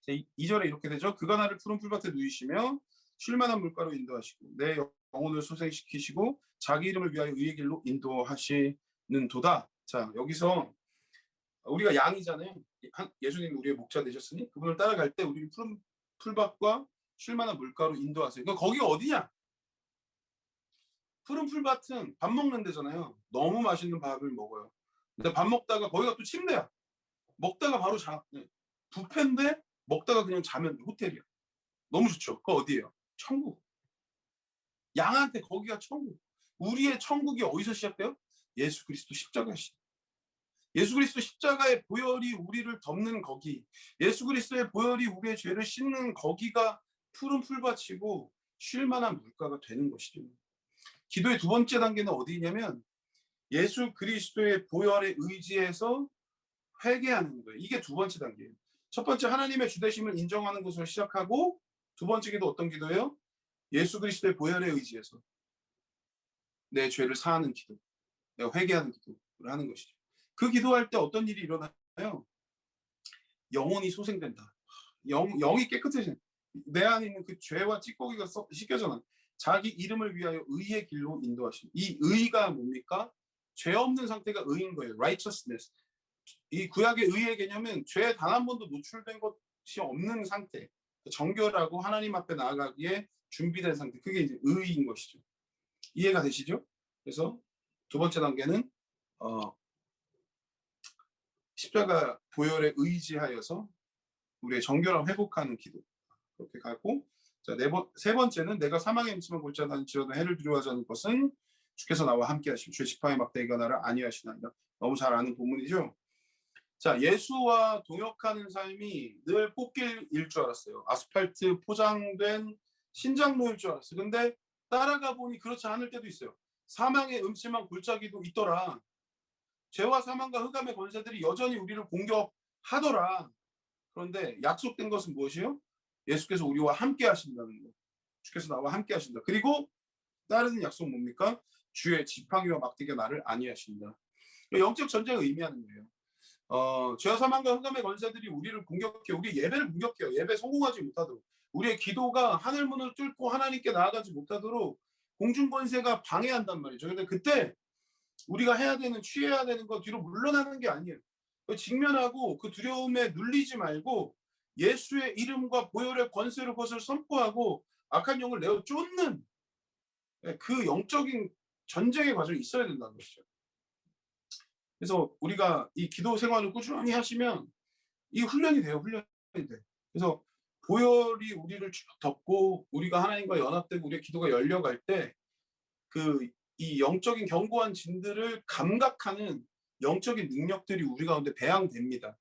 2절에 이렇게 되죠. 그가 나를 푸른 풀밭에 누이시며 쉴만한 물가로 인도하시고 내 영혼을 소생시키시고 자기 이름을 위하여 의의 길로 인도하시는 도다. 자, 여기서 우리가 양이잖아요. 예수님이 우리의 목자 되셨으니 그분을 따라갈 때 우리를 푸른 풀밭과 쉴만한 물가로 인도하세요. 그러니까 거기가 어디냐? 푸른 풀밭은 밥 먹는 데잖아요. 너무 맛있는 밥을 먹어요. 근데 밥 먹다가 거기가 또 침대야. 먹다가 바로 자. 뷔페인데 먹다가 그냥 자면 호텔이야. 너무 좋죠. 그거 어디예요? 천국. 양한테 거기가 천국. 우리의 천국이 어디서 시작돼요? 예수 그리스도 십자가시. 예수 그리스도 십자가의 보혈이 우리를 덮는 거기, 예수 그리스도의 보혈이 우리의 죄를 씻는 거기가 푸른 풀밭이고 쉴만한 물가가 되는 것이죠. 기도의 두 번째 단계는 어디냐면 예수 그리스도의 보혈에 의지해서 회개하는 거예요. 이게 두 번째 단계예요. 첫 번째 하나님의 주되심을 인정하는 것으로 시작하고, 두 번째 기도 어떤 기도예요? 예수 그리스도의 보혈에 의지해서 내 죄를 사하는 기도, 내가 회개하는 기도를 하는 것이죠. 그 기도할 때 어떤 일이 일어나요? 영혼이 소생된다. 영이 깨끗해져. 내 안에 있는 그 죄와 찌꺼기가 씻겨져. 자기 이름을 위하여 의의 길로 인도하시는. 이 의가 뭡니까? 죄 없는 상태가 의인 거예요. righteousness. 이 구약의 의의 개념은 죄에 단 한 번도 노출된 것이 없는 상태, 정결하고 하나님 앞에 나아가기에 준비된 상태, 그게 이제 의인 것이죠. 이해가 되시죠? 그래서 두 번째 단계는 십자가 보혈에 의지하여서 우리의 정결함 회복하는 기도, 그렇게 가고, 자, 세 번째는 내가 사망의 임침을 골자 다니지어도 해를 두려워하지 않을 것은 주께서 나와 함께 하시고 죄 지팡이 막대기가 나를 안위하시나이다. 너무 잘 아는 본문이죠. 자, 예수와 동역하는 삶이 늘 꽃길일 줄 알았어요. 아스팔트 포장된 신장로일 줄 알았어요. 근데 따라가 보니 그렇지 않을 때도 있어요. 사망의 음침한 골짜기도 있더라. 죄와 사망과 흑암의 권세들이 여전히 우리를 공격하더라. 그런데 약속된 것은 무엇이요? 예수께서 우리와 함께 하신다는 거. 주께서 나와 함께 하신다. 그리고 따르는 약속 뭡니까? 주의 지팡이와 막대기가 나를 안위하신다. 영적 전쟁을 의미하는 거예요. 죄와 사망과 흑암의 권세들이 우리를 공격해, 우리 예배를 공격해요. 예배 성공하지 못하도록, 우리의 기도가 하늘문을 뚫고 하나님께 나아가지 못하도록 공중 권세가 방해한단 말이죠. 근데 그때 우리가 해야 되는, 취해야 되는 건 뒤로 물러나는 게 아니에요. 직면하고 그 두려움에 눌리지 말고 예수의 이름과 보혈의 권세로 그것을 선포하고 악한 영을 내어 쫓는 그 영적인 전쟁의 과정이 있어야 된다는 것이죠. 그래서 우리가 이 기도 생활을 꾸준히 하시면 이 훈련이 돼요. 훈련이 돼. 그래서 보혈이 우리를 쭉 덮고 우리가 하나님과 연합되고 우리의 기도가 열려갈 때 이 영적인 견고한 진들을 감각하는 영적인 능력들이 우리 가운데 배양됩니다.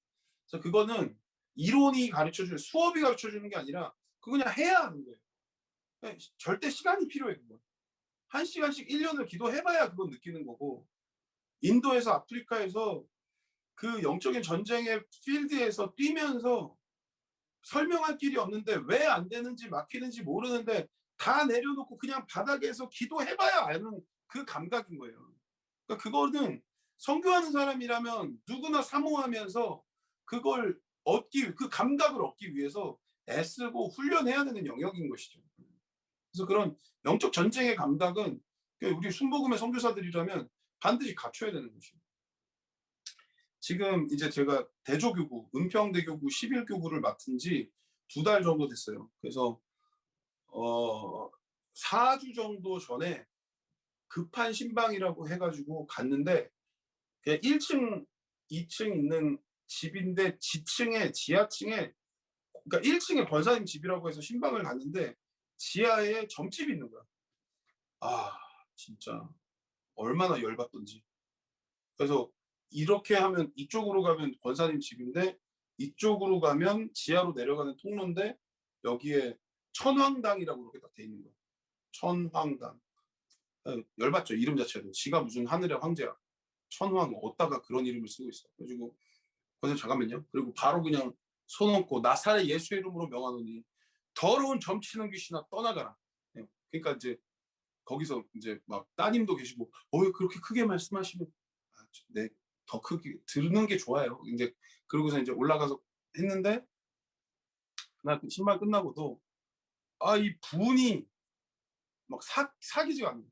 그래서 그거는 이론이 가르쳐주는, 수업이 가르쳐주는 게 아니라 그거 그냥 해야 하는 거예요. 절대 시간이 필요해. 그건 1시간씩 1년을 기도해봐야 그건 느끼는 거고, 인도에서 아프리카에서 그 영적인 전쟁의 필드에서 뛰면서 설명할 길이 없는데 왜 안 되는지 막히는지 모르는데 다 내려놓고 그냥 바닥에서 기도해봐야 아는 그 감각인 거예요. 그러니까 그거는 선교하는 사람이라면 누구나 사모하면서 그걸 그 감각을 얻기 위해서 애쓰고 훈련해야 되는 영역인 것이죠. 그래서 그런 영적 전쟁의 감각은 우리 순복음의 선교사들이라면 반드시 갖춰야 되는 것이죠. 지금 이제 제가 대조교구, 은평대교구 11교구를 맡은 지 2달 정도 됐어요. 그래서 4주 정도 전에 급한 신방이라고 해가지고 갔는데, 그냥 1층, 2층 있는 집인데 지하층에, 그러니까 1층에 권사님 집이라고 해서 신방을 갔는데 지하에 점집이 있는 거야. 아, 진짜 얼마나 열받던지. 그래서 이렇게 하면 이쪽으로 가면 권사님 집인데 이쪽으로 가면 지하로 내려가는 통로인데 여기에 천황당이라고 그렇게 딱 돼 있는 거야. 천황당. 열받죠. 이름 자체도. 지가 무슨 하늘의 황제야. 천황 어디다가 그런 이름을 쓰고 있어. 그래가지고 권사님 잠깐만요. 그리고 바로 그냥 손 얹고 나사렛 예수의 이름으로 명하노니 더러운 점치는 귀신아 떠나가라. 그러니까 이제 거기서 이제 막 따님도 계시고 그렇게 크게 말씀하시면 네, 더 크게 듣는 게 좋아요. 이제 그러고서 이제 올라가서 했는데 그날 신방 끝나고도 이 분이 막 사기지가 않네.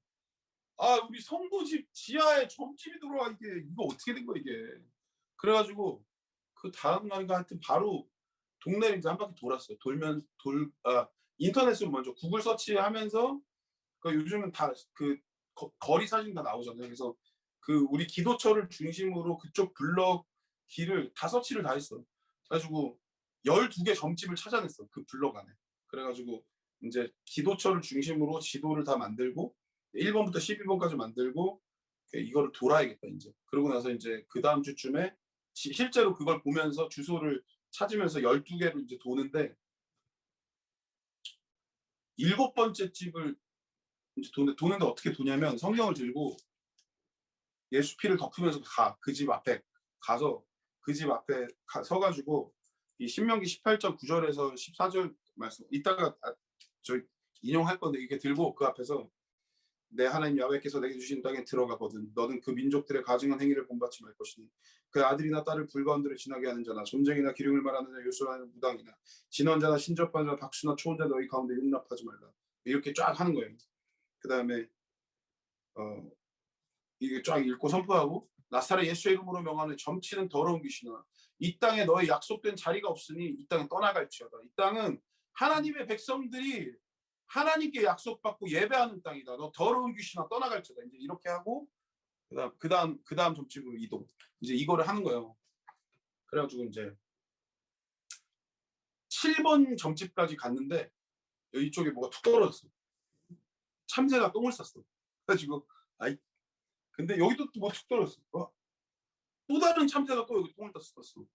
우리 성도집 지하에 점집이 들어와, 이거 어떻게 된 거야 이게. 그래가지고 그 다음 날인가 하여튼 바로 동네를 이제 한 바퀴 돌았어요. 인터넷으로 먼저 구글 서치하면서 요즘은 다 거리 사진 다 나오잖아요. 그래서 우리 기도처를 중심으로 그쪽 블럭 길을 다 서치를 다 했어. 그래가지고 12개 점집을 찾아냈어. 그 블럭 안에. 그래가지고 이제 기도처를 중심으로 지도를 다 만들고 1번부터 12번까지 만들고 이거를 돌아야겠다 이제. 그러고 나서 이제 그 다음 주쯤에 실제로 그걸 보면서 주소를 찾으면서 12개를 이제 도는데 7번째 집을 이제 도는데 어떻게 도냐면 성경을 들고 예수 피를 덮으면서 그 집 앞에 가서 그 집 앞에 서가지고 이 신명기 18장 9절에서 14절 말씀 이따가 저 인용할 건데 이게 들고 그 앞에서 내 하나님 야훼께서 내게 주신 땅에 들어가거든 너는 그 민족들의 가증한 행위를 본받지 말 것이니 그 아들이나 딸을 불가운데로 지나게 하는 자나 점쟁이나 기름을 말하는 자 요술하는 무당이나 진언자나 신접하는 자 박수나 초혼자 너희 가운데 용납하지 말라 이렇게 쫙 하는 거예요. 그 다음에 이게 쫙 읽고 선포하고 나사렛 예수의 이름으로 명하는 점치는 더러운 귀신아 이 땅에 너의 약속된 자리가 없으니 이 땅에 떠나갈지어다. 이 땅은 하나님의 백성들이 하나님께 약속받고 예배하는 땅이다. 너 더러운 귀신아 떠나갈지어다. 이제 이렇게 하고 그다음 점집으로 이동. 이제 이거를 하는 거예요. 그래가지고 이제 7번 점집까지 갔는데 이쪽에 뭐가 툭 떨어졌어. 참새가 똥을 쌌어. 그래가지고 아이 근데 여기도 뭐 툭 떨어졌어. 또 다른 참새가 또 여기 똥을 쌌어.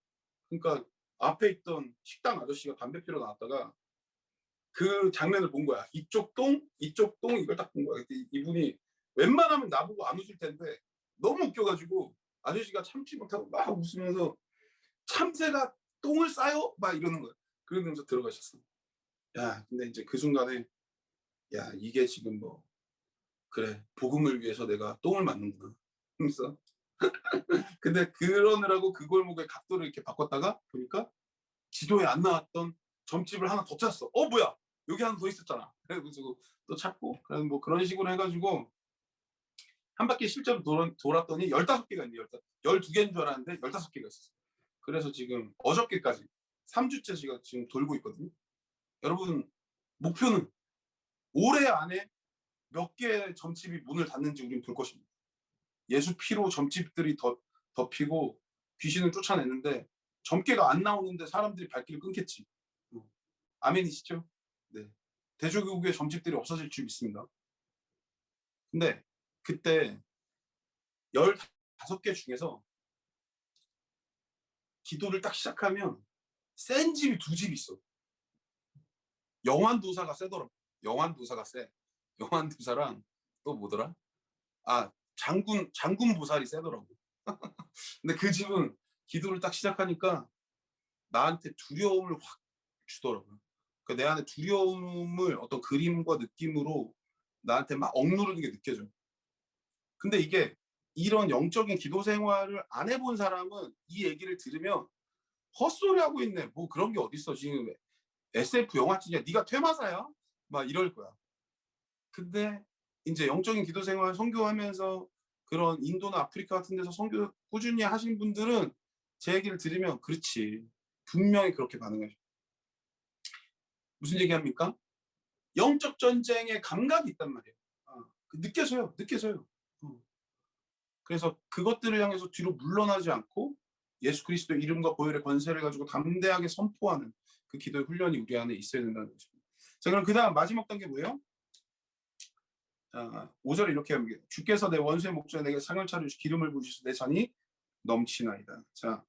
그러니까 앞에 있던 식당 아저씨가 담배 피러 나왔다가 그 장면을 본 거야. 이쪽 똥 이걸 딱 본 거야. 그때 이분이 웬만하면 나보고 안 웃을 텐데 너무 웃겨가지고 아저씨가 참지 못하고 막 웃으면서 참새가 똥을 싸요? 막 이러는 거야. 그러면서 들어가셨어. 야, 근데 이제 그 순간에 야, 이게 지금 뭐 그래 복음을 위해서 내가 똥을 맞는구나. 그래서 근데 그러느라고 그 골목의 각도를 이렇게 바꿨다가 보니까 지도에 안 나왔던 점집을 하나 더 찾았어. 뭐야? 여기 하나 더 있었잖아. 그래가지고 또 찾고 뭐 그런 식으로 해가지고 한 바퀴 실제로 돌았더니 15개가 있네. 12개인 줄 알았는데 15개가 있었어. 그래서 지금 어저께까지 3주째 지금 돌고 있거든요. 여러분 목표는 올해 안에 몇 개의 점집이 문을 닫는지 우리는 볼 것입니다. 예수 피로 점집들이 덮이고 귀신을 쫓아내는데 점괘가 안 나오는데 사람들이 발길을 끊겠지. 아멘이시죠? 네. 대조교국의 점집들이 없어질 줄 믿습니다. 근데 그때 15개 중에서 기도를 딱 시작하면 센 집이 2집 있어. 영환도사가 세더라고. 영환도사가 세. 영환도사랑 또 뭐더라? 장군 보살이 세더라고. 근데 그 집은 기도를 딱 시작하니까 나한테 두려움을 확 주더라고요. 그러니까 내 안에 두려움을 어떤 그림과 느낌으로 나한테 막 억누르는 게 느껴져. 근데 이게 이런 영적인 기도 생활을 안 해본 사람은 이 얘기를 들으면 헛소리 하고 있네. 뭐 그런 게 어딨어. 지금 SF 영화 찍냐. 네가 퇴마사야? 막 이럴 거야. 근데 이제 영적인 기도 생활 선교하면서 그런 인도나 아프리카 같은 데서 선교 꾸준히 하신 분들은 제 얘기를 들으면 그렇지. 분명히 그렇게 반응하죠. 무슨 얘기합니까? 영적 전쟁의 감각이 있단 말이에요. 느껴져요. 그래서 그것들을 향해서 뒤로 물러나지 않고 예수 그리스도의 이름과 보혈의 권세를 가지고 담대하게 선포하는 그 기도의 훈련이 우리 안에 있어야 된다는 것입니다. 자, 그럼 그 다음 마지막 단계 뭐예요? 5절에 이렇게 합니다. 주께서 내 원수의 목전에 내게 상을 차려주시 기름을 부으시서 내 잔이 넘치나이다. 자,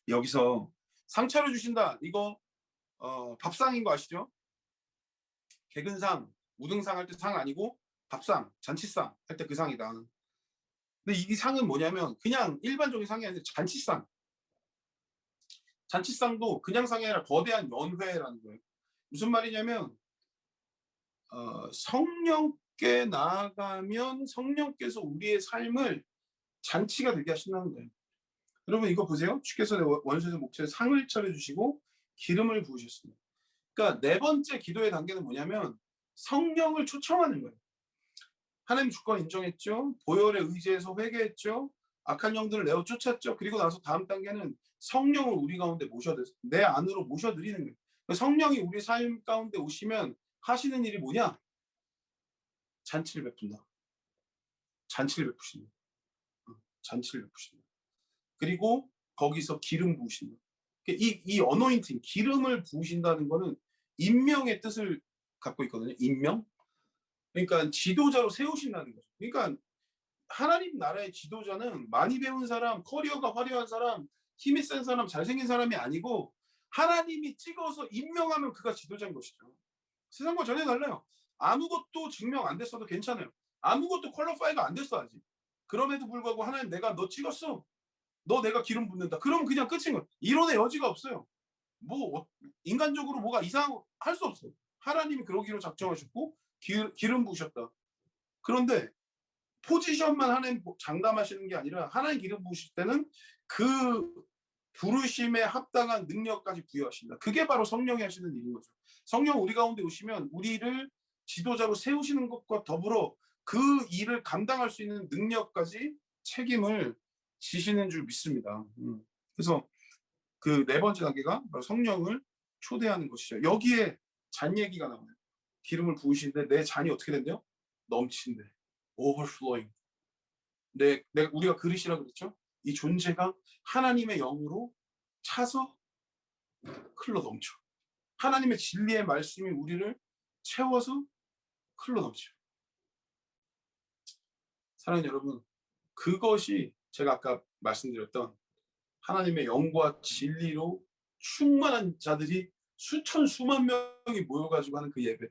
여기서 상 차려주신다. 이거 밥상인 거 아시죠? 개근상, 우등상 할 때 상 아니고 밥상, 잔치상 할 때 그 상이다. 근데 이 상은 뭐냐면 그냥 일반적인 상이 아니라 잔치상. 잔치상도 그냥 상이 아니라 거대한 연회라는 거예요. 무슨 말이냐면 성령께 나아가면 성령께서 우리의 삶을 잔치가 되게 하신다는 거예요. 여러분 이거 보세요. 주께서 내 원수의 목전에 상을 차려주시고 기름을 부으셨습니다. 그러니까 네 번째 기도의 단계는 뭐냐면 성령을 초청하는 거예요. 하나님 주권 인정했죠. 보혈에 의지해서 회개했죠. 악한 영들을 내어 쫓았죠. 그리고 나서 다음 단계는 성령을 우리 가운데 내 안으로 모셔드리는 거예요. 성령이 우리 삶 가운데 오시면 하시는 일이 뭐냐? 잔치를 베푼다. 잔치를 베푸신다. 잔치를 베푸신다. 그리고 거기서 기름 부으신다. 이 어노인팅, 기름을 부으신다는 거는 임명의 뜻을 갖고 있거든요. 임명. 그러니까 지도자로 세우신다는 거죠. 그러니까 하나님 나라의 지도자는 많이 배운 사람, 커리어가 화려한 사람, 힘이 센 사람, 잘생긴 사람이 아니고 하나님이 찍어서 임명하면 그가 지도자인 것이죠. 세상과 전혀 달라요. 아무것도 증명 안 됐어도 괜찮아요. 아무것도 퀄리파이가 안 됐어 아직. 그럼에도 불구하고 하나님 내가 너 찍었어. 너 내가 기름 붓는다. 그러면 그냥 끝인 거예요. 이론의 여지가 없어요. 뭐 인간적으로 뭐가 이상할 수 없어요. 하나님이 그러기로 작정하셨고 기름 부으셨다. 그런데 포지션만 하나님 장담하시는 게 아니라 하나님 기름 부으실 때는 그 부르심에 합당한 능력까지 부여하신다. 그게 바로 성령이 하시는 일인 거죠. 성령 우리 가운데 오시면 우리를 지도자로 세우시는 것과 더불어 그 일을 감당할 수 있는 능력까지 책임을 지시는 줄 믿습니다. 그래서 그 네 번째 단계가 바로 성령을 초대하는 것이죠. 여기에 잔 얘기가 나와요. 기름을 부으시는데 내 잔이 어떻게 된대요? 넘친대. overflowing. 우리가 그릇이라 그랬죠? 이 존재가 하나님의 영으로 차서 흘러 넘쳐. 하나님의 진리의 말씀이 우리를 채워서 흘러 넘쳐. 사랑하는 여러분, 그것이 제가 아까 말씀드렸던 하나님의 영과 진리로 충만한 자들이 수천 수만 명이 모여가지고 하는 그 예배.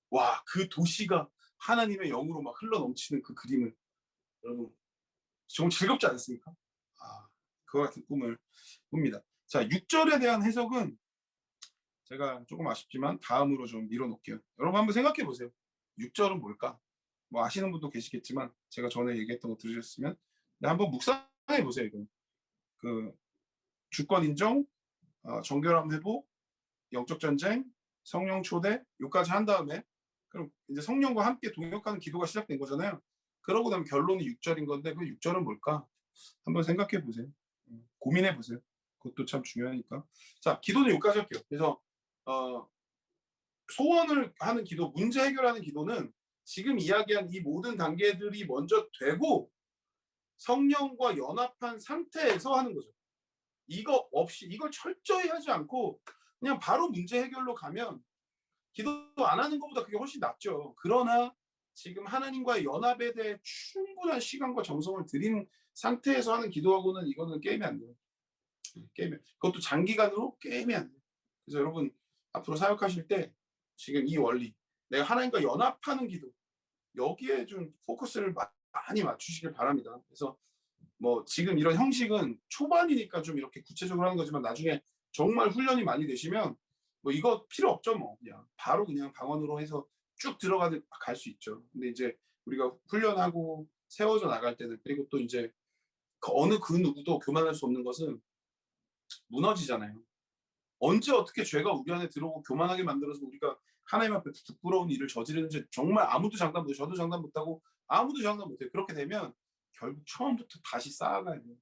와, 그 도시가 하나님의 영으로 막 흘러 넘치는 그 그림을 여러분 정말 즐겁지 않습니까? 아, 그와 같은 꿈을 꿉니다. 자, 6절에 대한 해석은 제가 조금 아쉽지만 다음으로 좀 미뤄놓을게요. 여러분 한번 생각해 보세요. 6절은 뭘까? 뭐 아시는 분도 계시겠지만 제가 전에 얘기했던 거 들으셨으면 한번 묵상해 보세요. 이거 그 주권 인정, 정결함 회복, 영적 전쟁, 성령 초대 요까지 한 다음에 그럼 이제 성령과 함께 동역하는 기도가 시작된 거잖아요. 그러고 나면 결론이 6절인 건데 그 6절은 뭘까? 한번 생각해 보세요. 고민해 보세요. 그것도 참 중요하니까. 자, 기도는 여기까지 할게요. 그래서 소원을 하는 기도, 문제 해결하는 기도는 지금 이야기한 이 모든 단계들이 먼저 되고 성령과 연합한 상태에서 하는 거죠. 이거 없이 이걸 철저히 하지 않고 그냥 바로 문제 해결로 가면 기도 안 하는 것보다 그게 훨씬 낫죠. 그러나 지금 하나님과의 연합에 대해 충분한 시간과 정성을 들인 상태에서 하는 기도하고는 이거는 게임이 안 돼요. 게임이. 그것도 장기간으로 게임이 안 돼요. 그래서 여러분 앞으로 사역하실 때 지금 이 원리, 내가 하나님과 연합하는 기도 여기에 좀 포커스를 많이 맞추시길 바랍니다. 그래서 뭐 지금 이런 형식은 초반이니까 좀 이렇게 구체적으로 하는 거지만 나중에 정말 훈련이 많이 되시면 뭐 이거 필요 없죠. 뭐 그냥 바로 그냥 방언으로 해서 쭉 들어가 갈 수 있죠. 근데 이제 우리가 훈련하고 세워져 나갈 때는 그리고 또 이제 어느 그 누구도 교만할 수 없는 것은 무너지잖아요. 언제 어떻게 죄가 우리 안에 들어오고 교만하게 만들어서 우리가 하나님 앞에 부끄러운 일을 저지르는지 정말 아무도 장담 못해요. 저도 장담 못하고 아무도 장담 못해요. 그렇게 되면 결국 처음부터 다시 쌓아가야 돼요.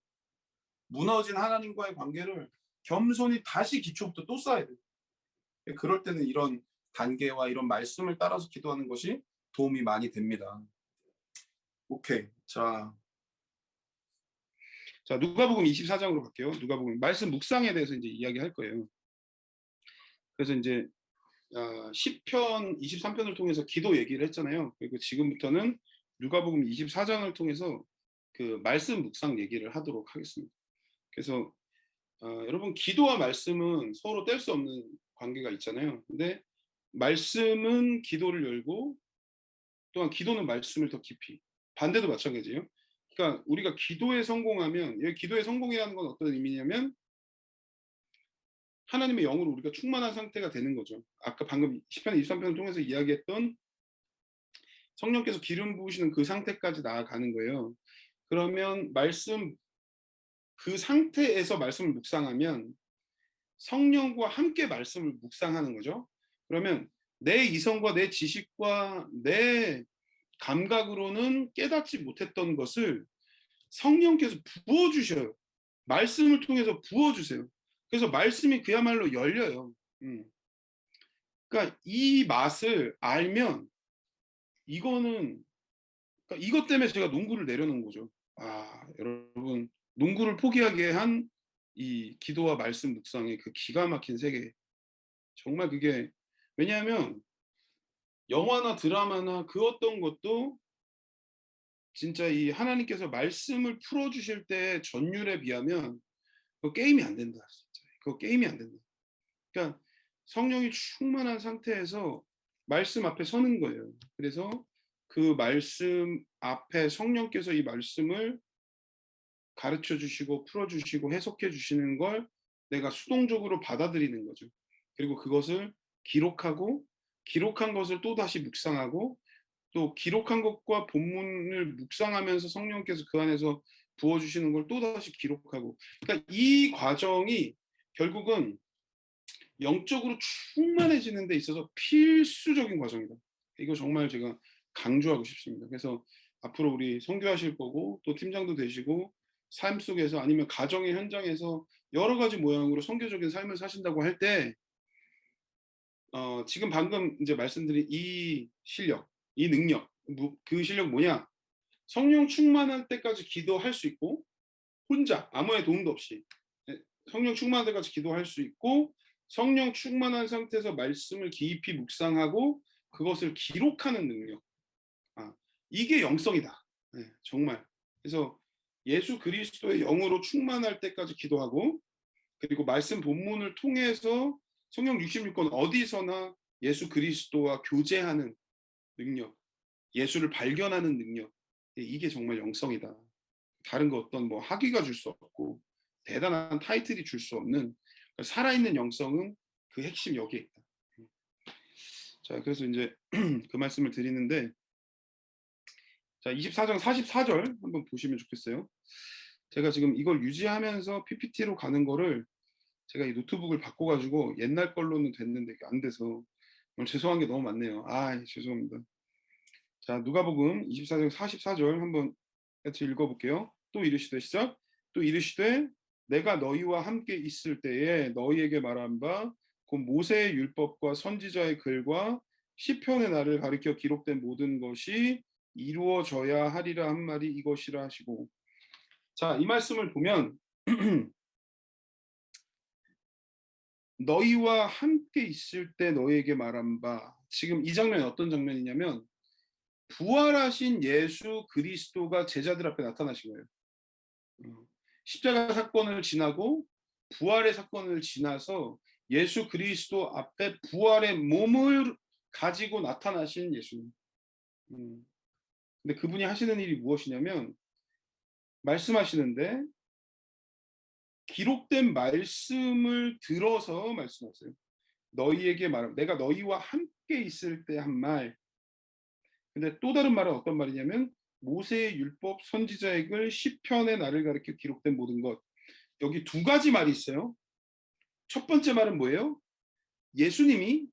무너진 하나님과의 관계를 겸손히 다시 기초부터 또 쌓아야 돼요. 그럴 때는 이런 단계와 이런 말씀을 따라서 기도하는 것이 도움이 많이 됩니다. 오케이. 자, 누가복음 24장으로 갈게요. 누가복음 말씀 묵상에 대해서 이제 이야기할 거예요. 그래서 이제 10편, 23편을 통해서 기도 얘기를 했잖아요. 그리고 지금부터는 누가복음 24장을 통해서 그 말씀 묵상 얘기를 하도록 하겠습니다. 그래서 여러분 기도와 말씀은 서로 뗄 수 없는 관계가 있잖아요. 근데 말씀은 기도를 열고 또한 기도는 말씀을 더 깊이, 반대도 마찬가지예요. 그러니까 우리가 기도에 성공하면, 여기 기도의 성공이라는 건 어떤 의미냐면 하나님의 영으로 우리가 충만한 상태가 되는 거죠. 아까 방금 10편, 23편을 통해서 이야기했던 성령께서 기름 부으시는 그 상태까지 나아가는 거예요. 그러면 그 상태에서 말씀을 묵상하면 성령과 함께 말씀을 묵상하는 거죠. 그러면 내 이성과 내 지식과 내 감각으로는 깨닫지 못했던 것을 성령께서 부어주셔요. 말씀을 통해서 부어주세요. 그래서 말씀이 그야말로 열려요. 그러니까 이 맛을 알면 이거는, 그러니까 이것 때문에 제가 농구를 내려놓은 거죠. 여러분 농구를 포기하게 한 이 기도와 말씀 묵상의 그 기가 막힌 세계, 정말 그게, 왜냐하면 영화나 드라마나 그 어떤 것도 진짜 이 하나님께서 말씀을 풀어주실 때 전율에 비하면 그거 게임이 안 된다. 진짜 그거 게임이 안 된다. 그러니까 성령이 충만한 상태에서 말씀 앞에 서는 거예요. 그래서 그 말씀 앞에 성령께서 이 말씀을 가르쳐 주시고 풀어 주시고 해석해 주시는 걸 내가 수동적으로 받아들이는 거죠. 그리고 그것을 기록하고 기록한 것을 또다시 묵상하고 또 기록한 것과 본문을 묵상하면서 성령께서 그 안에서 부어 주시는 걸 또다시 기록하고, 그러니까 이 과정이 결국은 영적으로 충만해지는 데 있어서 필수적인 과정이다. 이거 정말 제가 강조하고 싶습니다. 그래서 앞으로 우리 선교하실 거고 또 팀장도 되시고 삶 속에서 아니면 가정의 현장에서 여러 가지 모양으로 선교적인 삶을 사신다고 할 때 지금 방금 이제 말씀드린 이 실력, 이 능력, 그 실력 뭐냐? 성령 충만할 때까지 기도할 수 있고 혼자 아무의 도움도 없이 성령 충만할 때까지 기도할 수 있고 성령 충만한 상태에서 말씀을 깊이 묵상하고 그것을 기록하는 능력. 이게 영성이다. 네, 정말. 그래서 예수 그리스도의 영으로 충만할 때까지 기도하고 그리고 말씀 본문을 통해서 성경 66권 어디서나 예수 그리스도와 교제하는 능력, 예수를 발견하는 능력. 이게 정말 영성이다. 다른 거 어떤 뭐 학위가 줄 수 없고 대단한 타이틀이 줄 수 없는 살아있는 영성은 그 핵심 여기에 있다. 자, 그래서 이제 그 말씀을 드리는데, 자 24장 44절 한번 보시면 좋겠어요. 제가 지금 이걸 유지하면서 PPT로 가는 거를 제가 이 노트북을 바꿔가지고 옛날 걸로는 됐는데 이게 안 돼서 오늘 죄송한 게 너무 많네요. 죄송합니다. 자, 누가복음 24장 44절 한번 같이 읽어볼게요. 또 이르시되 시작. 또 이르시되 내가 너희와 함께 있을 때에 너희에게 말한 바 곧 모세의 율법과 선지자의 글과 시편의 날을 가리켜 기록된 모든 것이 이루어져야 하리라 한 말이 이것이라 하시고. 자, 이 말씀을 보면 너희와 함께 있을 때 너희에게 말한 바, 지금 이 장면이 어떤 장면이냐면 부활하신 예수 그리스도가 제자들 앞에 나타나신 거예요. 십자가 사건을 지나고 부활의 사건을 지나서 예수 그리스도 앞에 부활의 몸을 가지고 나타나신 예수님. 근데 그분이 하시는 일이 무엇이냐면 말씀하시는데 기록된 말씀을 들어서 말씀하세요. 너희에게 말함. 내가 너희와 함께 있을 때 한 말. 근데 또 다른 말은 어떤 말이냐면 모세의 율법, 선지자의 글, 시편의 날을 가리켜 기록된 모든 것. 여기 두 가지 말이 있어요. 첫 번째 말은 뭐예요? 예수님이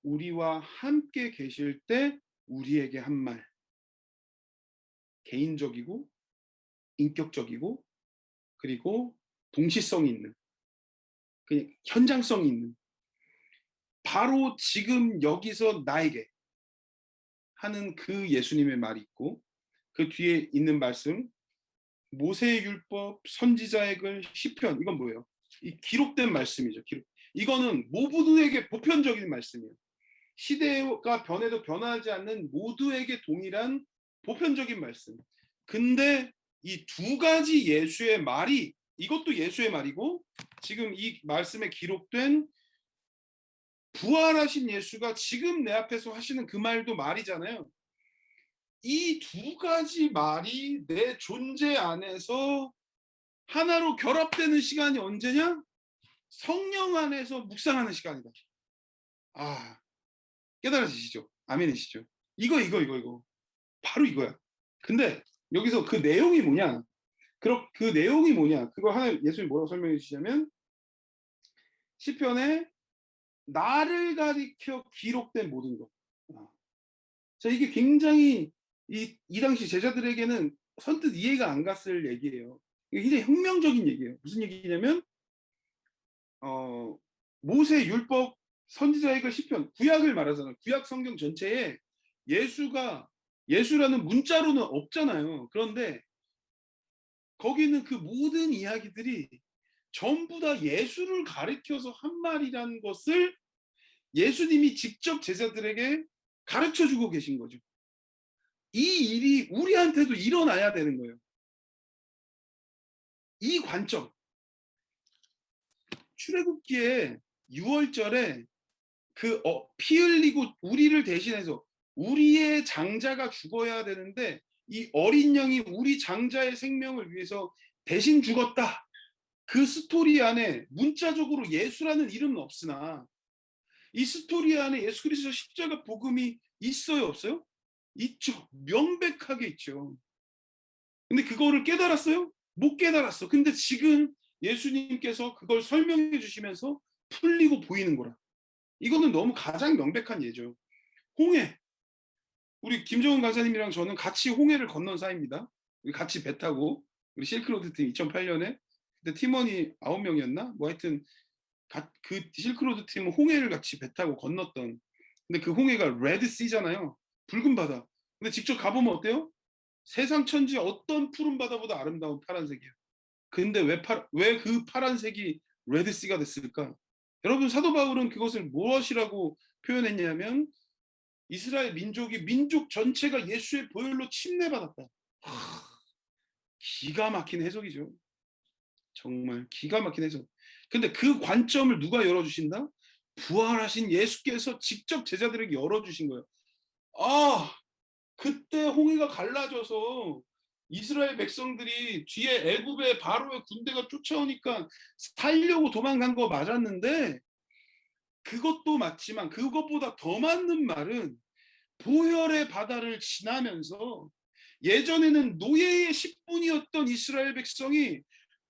우리와 함께 계실 때 우리에게 한 말. 개인적이고 인격적이고 그리고 동시성이 있는, 그냥 현장성이 있는, 바로 지금 여기서 나에게 하는 그 예수님의 말이 있고 그 뒤에 있는 말씀 모세의 율법, 선지자의 글, 시편, 이건 뭐예요? 이 기록된 말씀이죠. 이거는 모두에게 보편적인 말씀이에요. 시대가 변해도 변하지 않는 모두에게 동일한 보편적인 말씀. 근데 이 두 가지 예수의 말이, 이것도 예수의 말이고 지금 이 말씀에 기록된 부활하신 예수가 지금 내 앞에서 하시는 그 말도 말이잖아요. 이 두 가지 말이 내 존재 안에서 하나로 결합되는 시간이 언제냐? 성령 안에서 묵상하는 시간이다. 깨달아지시죠? 아멘이시죠? 이거 바로 이거야. 근데 여기서 그 내용이 뭐냐? 그 내용이 뭐냐? 그거 하나 예수님이 뭐라고 설명해 주시냐면 시편에 나를 가리켜 기록된 모든 것. 자, 이게 굉장히 이 당시 제자들에게는 선뜻 이해가 안 갔을 얘기예요. 이게 굉장히 혁명적인 얘기예요. 무슨 얘기냐면 모세 율법, 선지자의 글, 시편, 구약을 말하잖아요. 구약 성경 전체에 예수라는 문자로는 없잖아요. 그런데 거기 있는 그 모든 이야기들이 전부 다 예수를 가리켜서 한 말이라는 것을 예수님이 직접 제자들에게 가르쳐 주고 계신 거죠. 이 일이 우리한테도 일어나야 되는 거예요. 이 관점. 출애굽기에 6월절에 피 흘리고 우리를 대신해서 우리의 장자가 죽어야 되는데 이 어린 양이 우리 장자의 생명을 위해서 대신 죽었다. 그 스토리 안에 문자적으로 예수라는 이름은 없으나 이 스토리 안에 예수 그리스도 십자가 복음이 있어요, 없어요? 있죠. 명백하게 있죠. 근데 그거를 깨달았어요? 못 깨달았어. 근데 지금 예수님께서 그걸 설명해 주시면서 풀리고 보이는 거라. 이거는 너무 가장 명백한 예죠. 홍해. 우리 김정은 강사님이랑 저는 같이 홍해를 건넌 사이입니다. 우리 같이 배 타고 우리 실크로드 팀 2008년에 그때 팀원이 9명이었나? 뭐 하여튼 그 실크로드 팀은 홍해를 같이 배 타고 건넜던. 근데 그 홍해가 레드시잖아요. 붉은 바다. 근데 직접 가보면 어때요? 세상 천지 어떤 푸른 바다보다 아름다운 파란색이에요. 근데 왜 그 파란색이 레드시가 됐을까? 여러분 사도 바울은 그것을 무엇이라고 표현했냐면 이스라엘 민족이 민족 전체가 예수의 보혈로 침례받았다. 기가 막힌 해석이죠. 정말 기가 막힌 해석. 근데 그 관점을 누가 열어주신다? 부활하신 예수께서 직접 제자들에게 열어주신 거예요. 아, 그때 홍해가 갈라져서 이스라엘 백성들이 뒤에 애굽의 바로의 군대가 쫓아오니까 살려고 도망간 거 맞았는데 그것도 맞지만 그것보다 더 맞는 말은 보혈의 바다를 지나면서 예전에는 노예의 식분이었던 이스라엘 백성이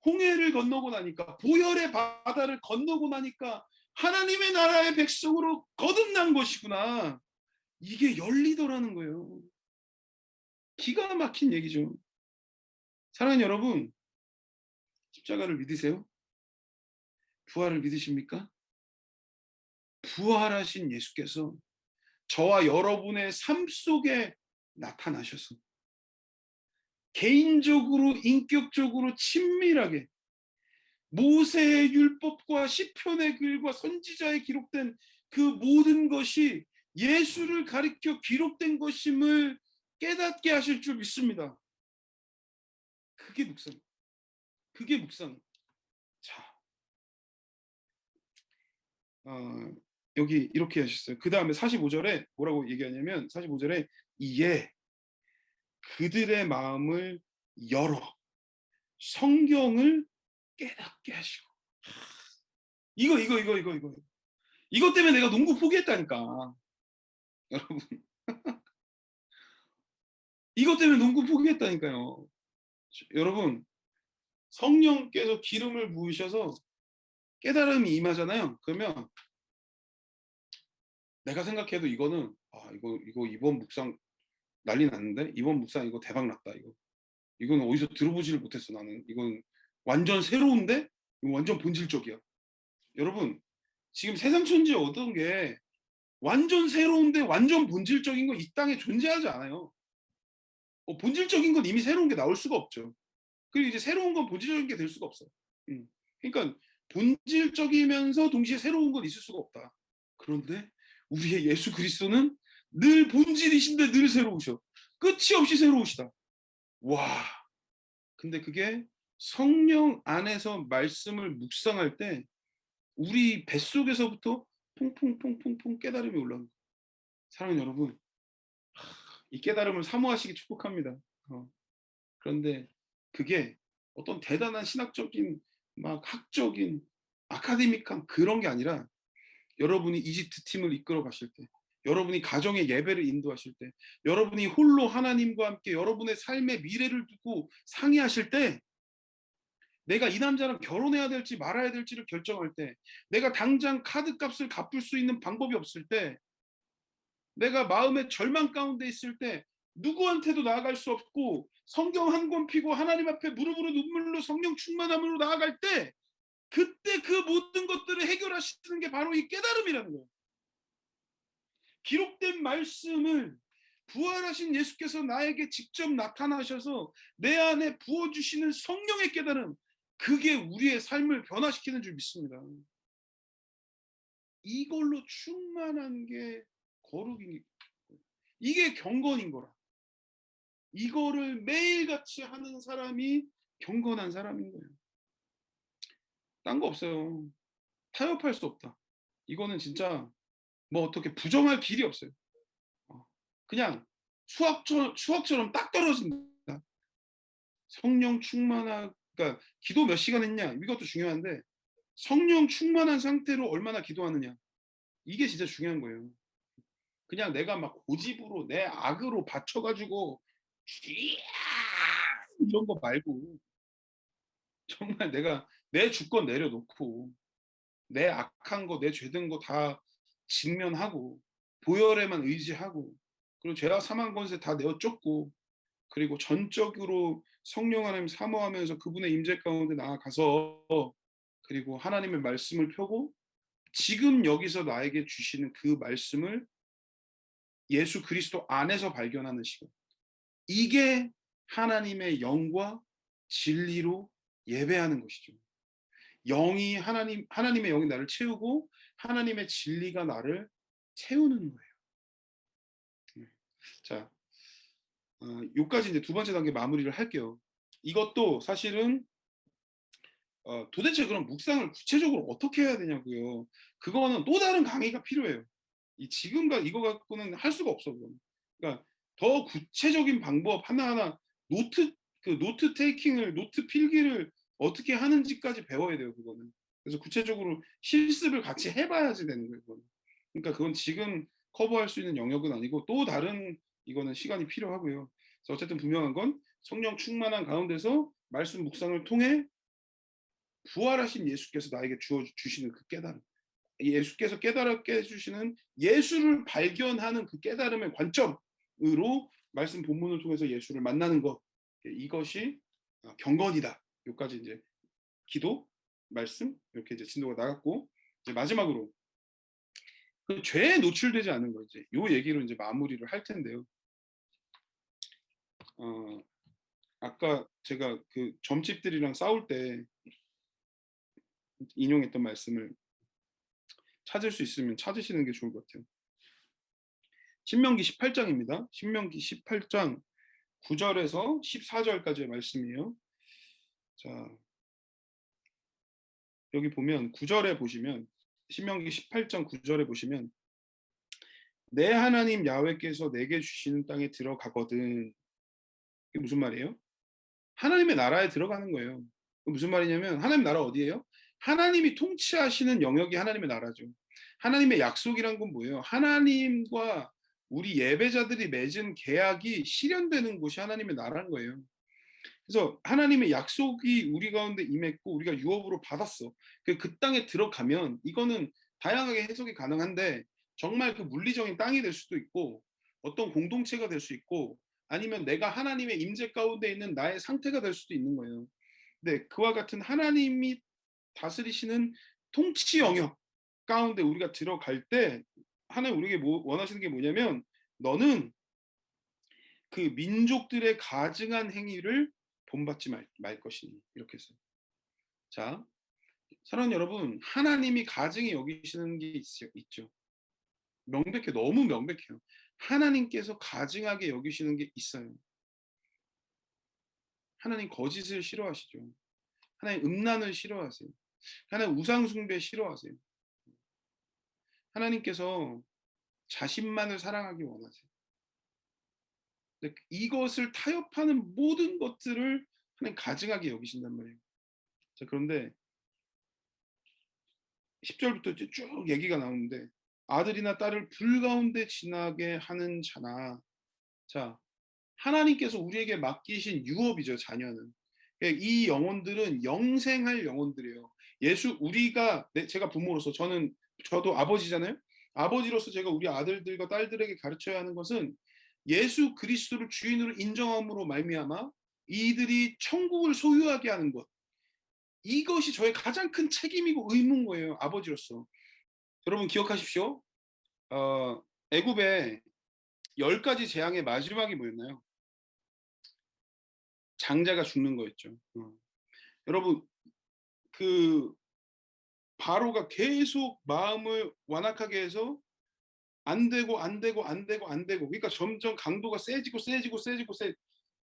홍해를 건너고 나니까 보혈의 바다를 건너고 나니까 하나님의 나라의 백성으로 거듭난 것이구나. 이게 열리더라는 거예요. 기가 막힌 얘기죠. 사랑하는 여러분, 십자가를 믿으세요? 부활을 믿으십니까? 부활하신 예수께서 저와 여러분의 삶 속에 나타나셔서 개인적으로 인격적으로 친밀하게 모세의 율법과 시편의 글과 선지자에 기록된 그 모든 것이 예수를 가리켜 기록된 것임을 깨닫게 하실 줄 믿습니다. 그게 묵상. 그게 묵상. 자, 여기 이렇게 하셨어요. 그 다음에 45절에 뭐라고 얘기하냐면 45절에 이에 그들의 마음을 열어 성경을 깨닫게 하시고 이거 이것 때문에 내가 농구 포기했다니까. 여러분 이것 때문에 농구 포기했다니까요. 여러분 성령께서 기름을 부으셔서 깨달음이 임하잖아요. 그러면 내가 생각해도 이거는 이거 이번 묵상 난리 났는데 이번 묵상 이거 대박 났다. 이건 어디서 들어보지를 못했어. 나는 이건 완전 새로운데 이거 완전 본질적이야. 여러분 지금 세상 천지에 어떤 게 완전 새로운데 완전 본질적인 거 이 땅에 존재하지 않아요. 본질적인 건 이미 새로운 게 나올 수가 없죠. 그리고 이제 새로운 건 본질적인 게 될 수가 없어. 그러니까 본질적이면서 동시에 새로운 건 있을 수가 없다. 그런데 우리의 예수 그리스도는 늘 본질이신데 늘 새로우셔. 끝이 없이 새로우시다. 와. 근데 그게 성령 안에서 말씀을 묵상할 때 우리 뱃속에서부터 퐁퐁퐁퐁퐁 깨달음이 올라오는 거예요. 사랑하는 여러분, 이 깨달음을 사모하시기 축복합니다. 그런데 그게 어떤 대단한 신학적인 막 학적인 아카데믹한 그런 게 아니라 여러분이 이집트 팀을 이끌어 가실 때 여러분이 가정의 예배를 인도하실 때 여러분이 홀로 하나님과 함께 여러분의 삶의 미래를 두고 상의하실 때 내가 이 남자랑 결혼해야 될지 말아야 될지를 결정할 때 내가 당장 카드값을 갚을 수 있는 방법이 없을 때 내가 마음의 절망 가운데 있을 때 누구한테도 나아갈 수 없고 성경 한 권 피고 하나님 앞에 무릎으로 눈물로 성령 충만함으로 나아갈 때 그때 그 모든 것들을 해결하시는 게 바로 이 깨달음이라는 거예요. 기록된 말씀을 부활하신 예수께서 나에게 직접 나타나셔서 내 안에 부어주시는 성령의 깨달음 그게 우리의 삶을 변화시키는 줄 믿습니다. 이걸로 충만한 게 거룩이 이게 경건인 거라. 이거를 매일같이 하는 사람이 경건한 사람인 거예요. 딴 거 없어요. 타협할 수 없다. 이거는 진짜 뭐 어떻게 부정할 길이 없어요. 그냥 수학처럼 딱 떨어진다. 성령 충만한 그러니까 기도 몇 시간 했냐 이것도 중요한데 성령 충만한 상태로 얼마나 기도하느냐 이게 진짜 중요한 거예요. 그냥 내가 막 고집으로 내 악으로 받쳐 가지고 이런 거 말고 정말 내가 내 주권 내려놓고 내 악한 거 내 죄된 거 다 직면하고 보혈에만 의지하고 그리고 죄악 사망 권세 다 내어 쫓고 그리고 전적으로 성령 하나님 사모하면서 그분의 임재 가운데 나아가서 그리고 하나님의 말씀을 펴고 지금 여기서 나에게 주시는 그 말씀을 예수 그리스도 안에서 발견하는 시간. 이게 하나님의 영과 진리로 예배하는 것이죠. 하나님의 영이 나를 채우고 하나님의 진리가 나를 채우는 거예요. 자, 요까지 이제 두 번째 단계 마무리를 할게요. 이것도 사실은 도대체 그럼 묵상을 구체적으로 어떻게 해야 되냐고요. 그거는 또 다른 강의가 필요해요. 지금과 이거 갖고는 할 수가 없어. 그건. 그러니까 더 구체적인 방법 하나하나 노트 테이킹을 노트 필기를 어떻게 하는지까지 배워야 돼요. 그거는. 그래서 구체적으로 실습을 같이 해봐야지 되는 거예요. 그거는. 그러니까 그건 지금 커버할 수 있는 영역은 아니고 또 다른 이거는 시간이 필요하고요. 그래서 어쨌든 분명한 건 성령 충만한 가운데서 말씀 묵상을 통해 부활하신 예수께서 나에게 주시는 그 깨달음, 예수께서 깨달게 해주시는 예수를 발견하는 그 깨달음의 관점으로 말씀 본문을 통해서 예수를 만나는 것, 이것이 경건이다. 여기까지 이제 기도, 말씀 이렇게 이제 진도가 나갔고 이제 마지막으로 그 죄에 노출되지 않은 거 이제 요 얘기로 이제 마무리를 할 텐데요. 아까 제가 그 점집들이랑 싸울 때 인용했던 말씀을 찾을 수 있으면 찾으시는 게 좋을 것 같아요. 신명기 18장입니다. 신명기 18장 9절에서 14절까지의 말씀이에요. 자, 여기 보면 9절에 보시면 신명기 18장 9절에 보시면 내 하나님 야훼께서 내게 주시는 땅에 들어가거든. 이게 무슨 말이에요? 하나님의 나라에 들어가는 거예요. 무슨 말이냐면 하나님 나라 어디예요? 하나님이 통치하시는 영역이 하나님의 나라죠. 하나님의 약속이란 건 뭐예요? 하나님과 우리 예배자들이 맺은 계약이 실현되는 곳이 하나님의 나라인 거예요. 그래서 하나님의 약속이 우리 가운데 임했고 우리가 유업으로 받았어. 그 땅에 들어가면 이거는 다양하게 해석이 가능한데 정말 그 물리적인 땅이 될 수도 있고 어떤 공동체가 될 수 있고 아니면 내가 하나님의 임재 가운데 있는 나의 상태가 될 수도 있는 거예요. 근데 그와 같은 하나님이 다스리시는 통치 영역 가운데 우리가 들어갈 때 하나님 우리에게 원하시는 게 뭐냐면 너는 그 민족들의 가증한 행위를 본받지 말 것이니 이렇게 했어요. 자, 사랑하는 여러분, 하나님이 가증히 여기시는 게 있죠. 명백해, 너무 명백해요. 하나님께서 가증하게 여기시는 게 있어요. 하나님 거짓을 싫어하시죠. 하나님 음란을 싫어하세요. 하나님 우상숭배 싫어하세요. 하나님께서 자신만을 사랑하기 원하세요. 근데 이것을 타협하는 모든 것들을 하나님 가증하게 여기신단 말이에요. 자, 그런데 10절부터 쭉 얘기가 나오는데 아들이나 딸을 불 가운데 지나게 하는 자나 자 하나님께서 우리에게 맡기신 유업이죠. 자녀는 이 영혼들은 영생할 영혼들이에요. 제가 부모로서 저도 아버지잖아요. 아버지로서 제가 우리 아들들과 딸들에게 가르쳐야 하는 것은 예수 그리스도를 주인으로 인정함으로 말미암아 이들이 천국을 소유하게 하는 것 이것이 저의 가장 큰 책임이고 의무인 거예요. 아버지로서. 여러분 기억하십시오. 애굽의 10가지 재앙의 마지막이 뭐였나요? 장자가 죽는 거였죠. 여러분 그 바로가 계속 마음을 완악하게 해서 안 되고 그러니까 점점 강도가 세지고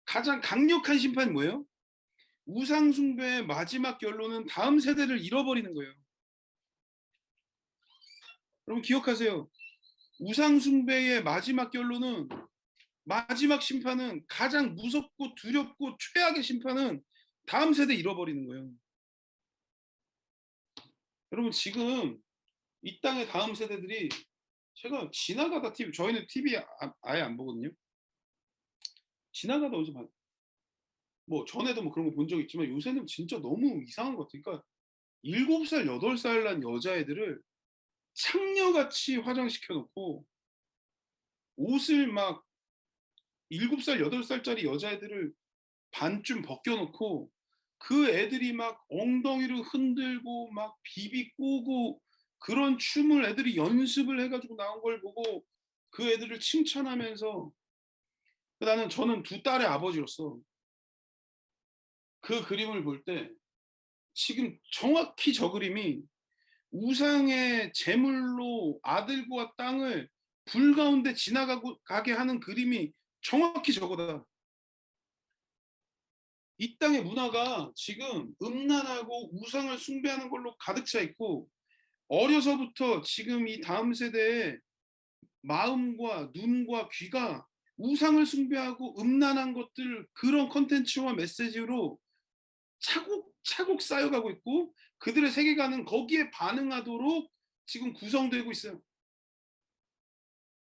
가장 강력한 심판이 뭐예요? 우상 숭배의 마지막 결론은 다음 세대를 잃어버리는 거예요. 여러분 기억하세요. 우상 숭배의 마지막 심판은 가장 무섭고 두렵고 최악의 심판은 다음 세대 잃어버리는 거예요. 여러분 지금 이 땅의 다음 세대들이 제가 지나가다 TV 저희는 TV 아예 안 보거든요. 지나가다 어디서 뭐 전에도 뭐 그런 거 본 적 있지만 요새는 진짜 너무 이상한 것 같아요. 그러니까 7살 8살 난 여자애들을 창녀같이 화장시켜 놓고 옷을 막 7살 8살짜리 여자애들을 반쯤 벗겨 놓고 그 애들이 막 엉덩이를 흔들고 막 비비 꼬고 그런 춤을 애들이 연습을 해 가지고 나온 걸 보고 그 애들을 칭찬하면서 저는 두 딸의 아버지로서 그 그림을 볼 때 지금 정확히 저 그림이 우상의 제물로 아들과 땅을 불 가운데 지나가고 가게 하는 그림이 정확히 저거다. 이 땅의 문화가 지금 음란하고 우상을 숭배하는 걸로 가득 차 있고 어려서부터 지금 이 다음 세대의 마음과 눈과 귀가 우상을 숭배하고 음란한 것들 그런 콘텐츠와 메시지로 차곡차곡 쌓여가고 있고 그들의 세계관은 거기에 반응하도록 지금 구성되고 있어요.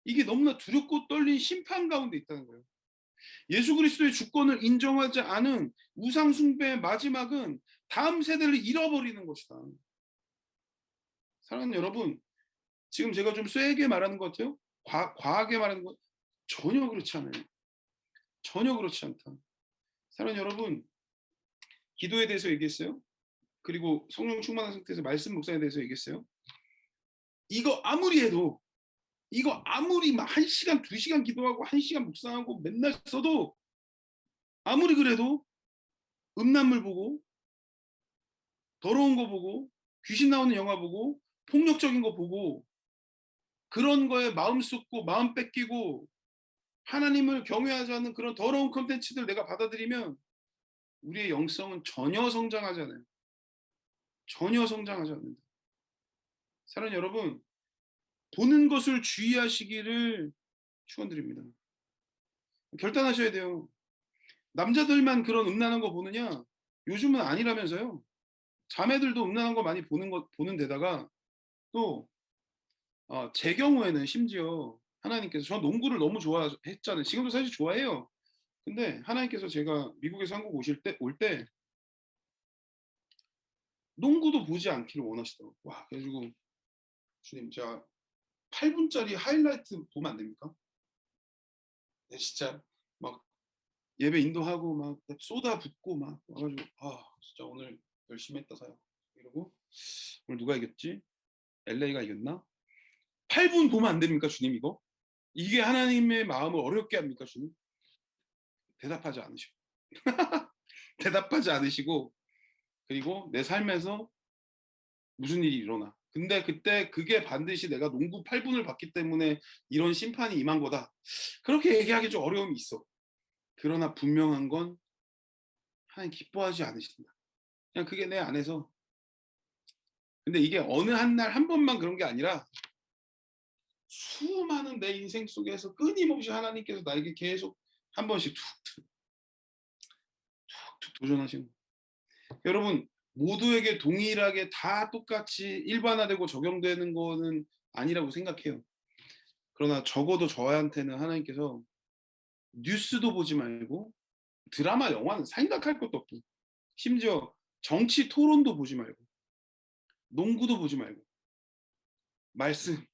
이게 너무나 두렵고 떨린 심판 가운데 있다는 거예요. 예수 그리스도의 주권을 인정하지 않은 우상 숭배의 마지막은 다음 세대를 잃어버리는 것이다. 사랑하는 여러분, 지금 제가 좀 쎄게 말하는 것 같아요? 과하게 말하는 것 전혀 그렇지 않아요. 전혀 그렇지 않다. 사랑하는 여러분, 기도에 대해서 얘기했어요. 그리고 성령 충만한 상태에서 말씀 묵상에 대해서 얘기했어요. 이거 아무리 해도 이거 아무리 막 1시간 2시간 기도하고 1시간 묵상하고 맨날 써도 아무리 그래도 음란물 보고 더러운 거 보고 귀신 나오는 영화 보고 폭력적인 거 보고 그런 거에 마음 쏟고 마음 뺏기고 하나님을 경외하지 않는 그런 더러운 콘텐츠들 내가 받아들이면 우리의 영성은 전혀 성장하지 않아요. 전혀 성장하지 않는다. 사랑하는 여러분, 보는 것을 주의하시기를 축원드립니다. 결단하셔야 돼요. 남자들만 그런 음란한 거 보느냐? 요즘은 아니라면서요. 자매들도 음란한 거 많이 보는 데다가 또 제 경우에는 심지어 하나님께서 저 농구를 너무 좋아했잖아요. 지금도 사실 좋아해요. 근데 하나님께서 제가 미국에서 한국 올 때 농구도 보지 않기를 원하시더라고요. 와, 그래가지고 주님 제가 8분짜리 하이라이트 보면 안 됩니까? 네, 진짜 막 예배 인도하고 막 쏟아붓고 막 와가지고 진짜 오늘 열심히 했다 사요. 이러고 오늘 누가 이겼지? LA가 이겼나? 8분 보면 안 됩니까 주님 이거? 이게 하나님의 마음을 어렵게 합니까 주님? 대답하지 않으시고 대답하지 않으시고 그리고 내 삶에서 무슨 일이 일어나. 근데 그때 그게 반드시 내가 농구 8분을 봤기 때문에 이런 심판이 임한 거다. 그렇게 얘기하기 좀 어려움이 있어. 그러나 분명한 건 하나님 기뻐하지 않으신다. 그냥 그게 내 안에서. 근데 이게 어느 한 날 한 번만 그런 게 아니라 수많은 내 인생 속에서 끊임없이 하나님께서 나에게 계속 한 번씩 툭툭 도전하시는 거예요. 여러분 모두에게 동일하게 다 똑같이 일반화되고 적용되는 거는 아니라고 생각해요. 그러나 적어도 저한테는 하나님께서 뉴스도 보지 말고 드라마 영화는 생각할 것도 없고 심지어 정치 토론도 보지 말고 농구도 보지 말고 말씀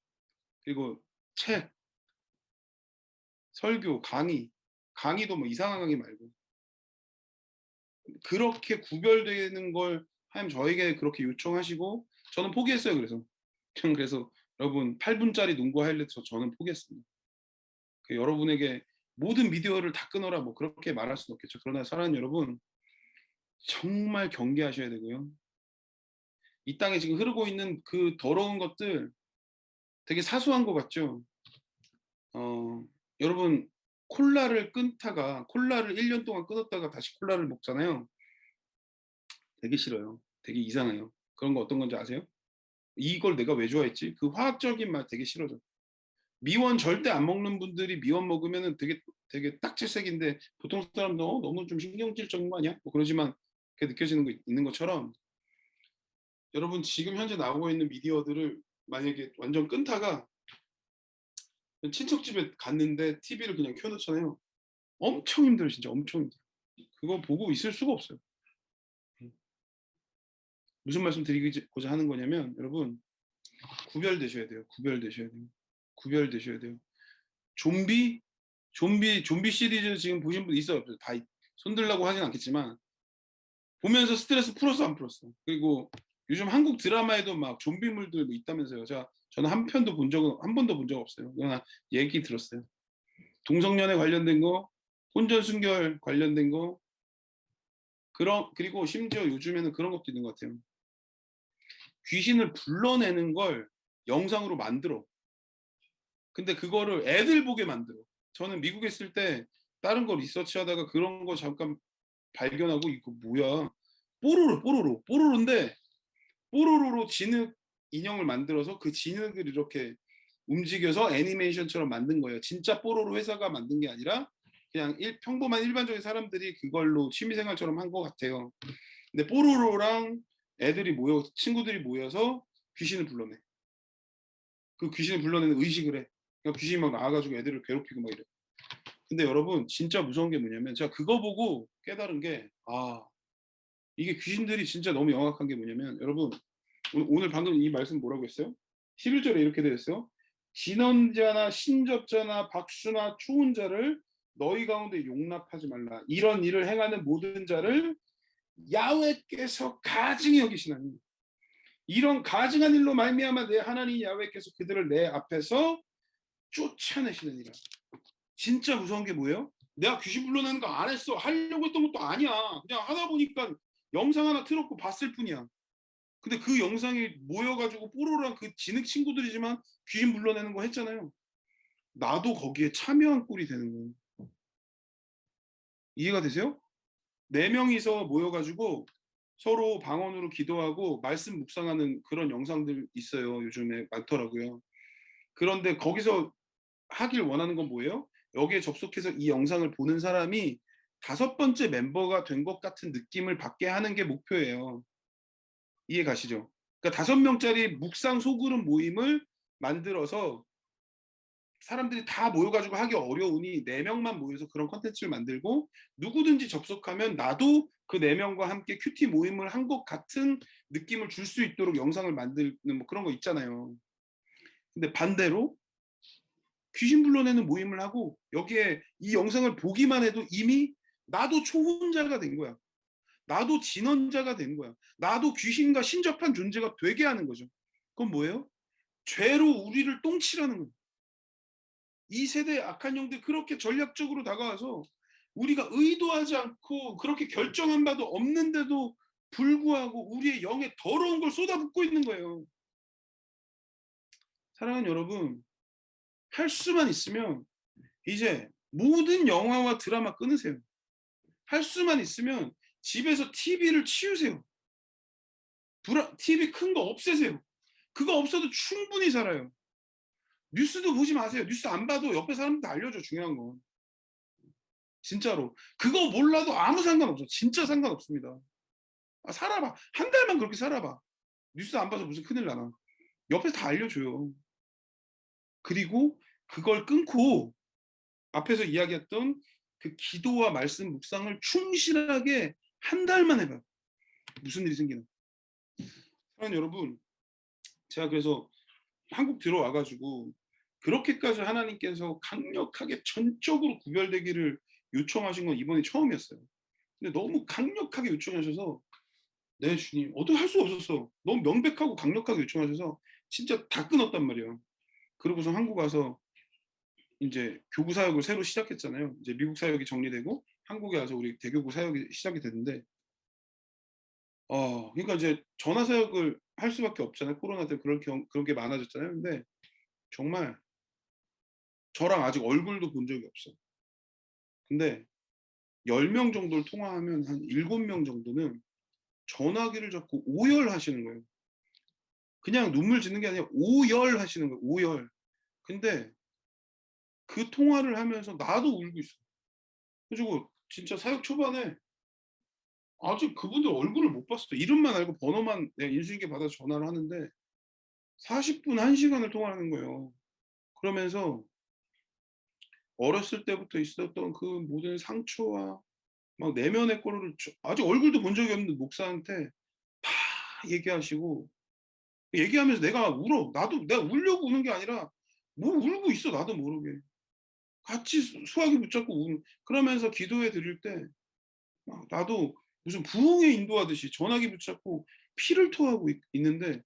그리고 책 설교 강의도 뭐 이상한 강의 말고 그렇게 구별되는 걸 하나님 저에게 그렇게 요청하시고 저는 포기했어요. 그래서 여러분 8분짜리 농구 하이라이트 저는 포기했습니다. 여러분에게 모든 미디어를 다 끊어라 뭐 그렇게 말할 수는 없겠죠. 그러나 사랑하는 여러분 정말 경계하셔야 되고요. 이 땅에 지금 흐르고 있는 그 더러운 것들 되게 사소한 것 같죠. 여러분 콜라를 1년 동안 끊었다가 다시 콜라를 먹잖아요. 되게 싫어요. 되게 이상해요. 그런 거 어떤 건지 아세요? 이걸 내가 왜 좋아했지? 그 화학적인 맛 되게 싫어져. 미원 절대 안 먹는 분들이 미원 먹으면은 되게 딱지색인데 보통 사람도 너무 좀 신경질적인 거 아니야? 뭐 그러지만 느껴지는 거 있는 것처럼 여러분 지금 현재 나오고 있는 미디어들을 만약에 완전 끊다가 친척 집에 갔는데 TV를 그냥 켜 놓잖아요. 엄청 힘들어요. 진짜 엄청 힘들어요. 그거 보고 있을 수가 없어요. 무슨 말씀 드리고자 하는 거냐면 여러분 구별되셔야 돼요. 구별되셔야 돼요. 구별되셔야 돼요. 좀비 시리즈 지금 보신 분 있어요? 없어요? 다 손들라고 하진 않겠지만 보면서 스트레스 풀었어 안 풀었어? 그리고 요즘 한국 드라마에도 막 좀비물들 뭐 있다면서요. 저는 한 편도 한 번도 본 적 없어요. 그러나 얘기 들었어요. 동성연애 관련된 거, 혼전 순결 관련된 거, 그리고 심지어 요즘에는 그런 것도 있는 것 같아요. 귀신을 불러내는 걸 영상으로 만들어. 근데 그거를 애들 보게 만들어. 저는 미국에 있을 때 다른 거 리서치하다가 그런 거 잠깐 발견하고 이거 뭐야? 뽀로로인데 뽀로로로 진흙 인형을 만들어서 그 진흙을 이렇게 움직여서 애니메이션처럼 만든 거예요. 진짜 뽀로로 회사가 만든 게 아니라 그냥 평범한 일반적인 사람들이 그걸로 취미생활처럼 한 것 같아요. 근데 뽀로로랑 친구들이 모여서 귀신을 불러내. 그 귀신을 불러내는 의식을 해. 그러니까 귀신이 막 나와가지고 애들을 괴롭히고 막 이래. 근데 여러분 진짜 무서운 게 뭐냐면 제가 그거 보고 깨달은 게 이게 귀신들이 진짜 너무 영악한 게 뭐냐면 여러분 오늘 방금 이 말씀 뭐라고 했어요? 11절에 이렇게 되어 있어요. 진언자나 신접자나 박수나 추운 자를 너희 가운데 용납하지 말라. 이런 일을 행하는 모든 자를 야훼께서 가증히 여기시나니 이런 가증한 일로 말미암아 내 하나님 야훼께서 그들을 내 앞에서 쫓아내시느니라. 진짜 무서운 게 뭐예요? 내가 귀신 불러내는 거 안 했어. 하려고 했던 것도 아니야. 그냥 하다 보니까 영상 하나 틀었고 봤을 뿐이야. 근데 그 영상이 모여가지고 뽀로로랑 그 진흙 친구들이지만 귀신 불러내는 거 했잖아요. 나도 거기에 참여한 꼴이 되는 거예요. 이해가 되세요? 4명이서 모여가지고 서로 방언으로 기도하고 말씀 묵상하는 그런 영상들 있어요. 요즘에 많더라고요. 그런데 거기서 하길 원하는 건 뭐예요? 여기에 접속해서 이 영상을 보는 사람이 5번째 멤버가 된 것 같은 느낌을 받게 하는 게 목표예요. 이해 가시죠? 그러니까 5명짜리 묵상 소그룹 모임을 만들어서 사람들이 다 모여가지고 하기 어려우니 4명만 모여서 그런 컨텐츠를 만들고 누구든지 접속하면 나도 그 4명과 함께 큐티 모임을 한 것 같은 느낌을 줄 수 있도록 영상을 만드는 뭐 그런 거 있잖아요. 근데 반대로 귀신 불러내는 모임을 하고 여기에 이 영상을 보기만 해도 이미 나도 초혼자가 된 거야. 나도 진원자가 된 거야. 나도 귀신과 신접한 존재가 되게 하는 거죠. 그건 뭐예요? 죄로 우리를 똥칠하는 거예요. 이 세대의 악한 영들 그렇게 전략적으로 다가와서 우리가 의도하지 않고 그렇게 결정한 바도 없는데도 불구하고 우리의 영에 더러운 걸 쏟아붓고 있는 거예요. 사랑하는 여러분, 할 수만 있으면 이제 모든 영화와 드라마 끊으세요. 할 수만 있으면 집에서 TV를 치우세요. TV 큰 거 없애세요. 그거 없어도 충분히 살아요. 뉴스도 보지 마세요. 뉴스 안 봐도 옆에 사람들 알려줘. 중요한 건. 진짜로. 그거 몰라도 아무 상관없어. 진짜 상관없습니다. 살아봐. 한 달만 그렇게 살아봐. 뉴스 안 봐서 무슨 큰일 나나. 옆에서 다 알려줘요. 그리고 그걸 끊고 앞에서 이야기했던 그 기도와 말씀 묵상을 충실하게 한 달만 해봐요. 무슨 일이 생기나. 사랑하는 여러분, 제가 그래서 한국 들어와가지고 그렇게까지 하나님께서 강력하게 전적으로 구별되기를 요청하신 건 이번이 처음이었어요. 근데 너무 강력하게 요청하셔서 네 주님 어떻게 할 수가 없었어. 너무 명백하고 강력하게 요청하셔서 진짜 다 끊었단 말이에요. 그러고서 한국 와서 이제 교구 사역을 새로 시작했잖아요. 이제 미국 사역이 정리되고 한국에 와서 우리 대교구 사역이 시작이 됐는데 그러니까 이제 전화 사역을 할 수밖에 없잖아요. 코로나 때문에 그런 게 많아졌잖아요. 근데 정말 저랑 아직 얼굴도 본 적이 없어. 근데 10명 정도를 통화하면 한 7명 정도는 전화기를 잡고 오열하시는 거예요. 그냥 눈물 짓는 게 아니라 오열하시는 거예요. 오열. 근데 그 통화를 하면서 나도 울고 있어. 그래 가지고 진짜 사역 초반에 아직 그분들 얼굴을 못 봤어. 이름만 알고 번호만 내가 인수인계 받아서 전화를 하는데 40분, 1시간을 통화하는 거예요. 그러면서 어렸을 때부터 있었던 그 모든 상처와 막 내면의 거를 아직 얼굴도 본 적이 없는 목사한테 다 얘기하시고, 얘기하면서 내가 울어. 나도 내가 울려고 우는 게 아니라 뭐 울고 있어 나도 모르게. 같이 수화기 붙잡고 그러면서 기도해 드릴 때 막 나도 무슨 부흥에 인도하듯이 전화기 붙잡고 피를 토하고 있는데,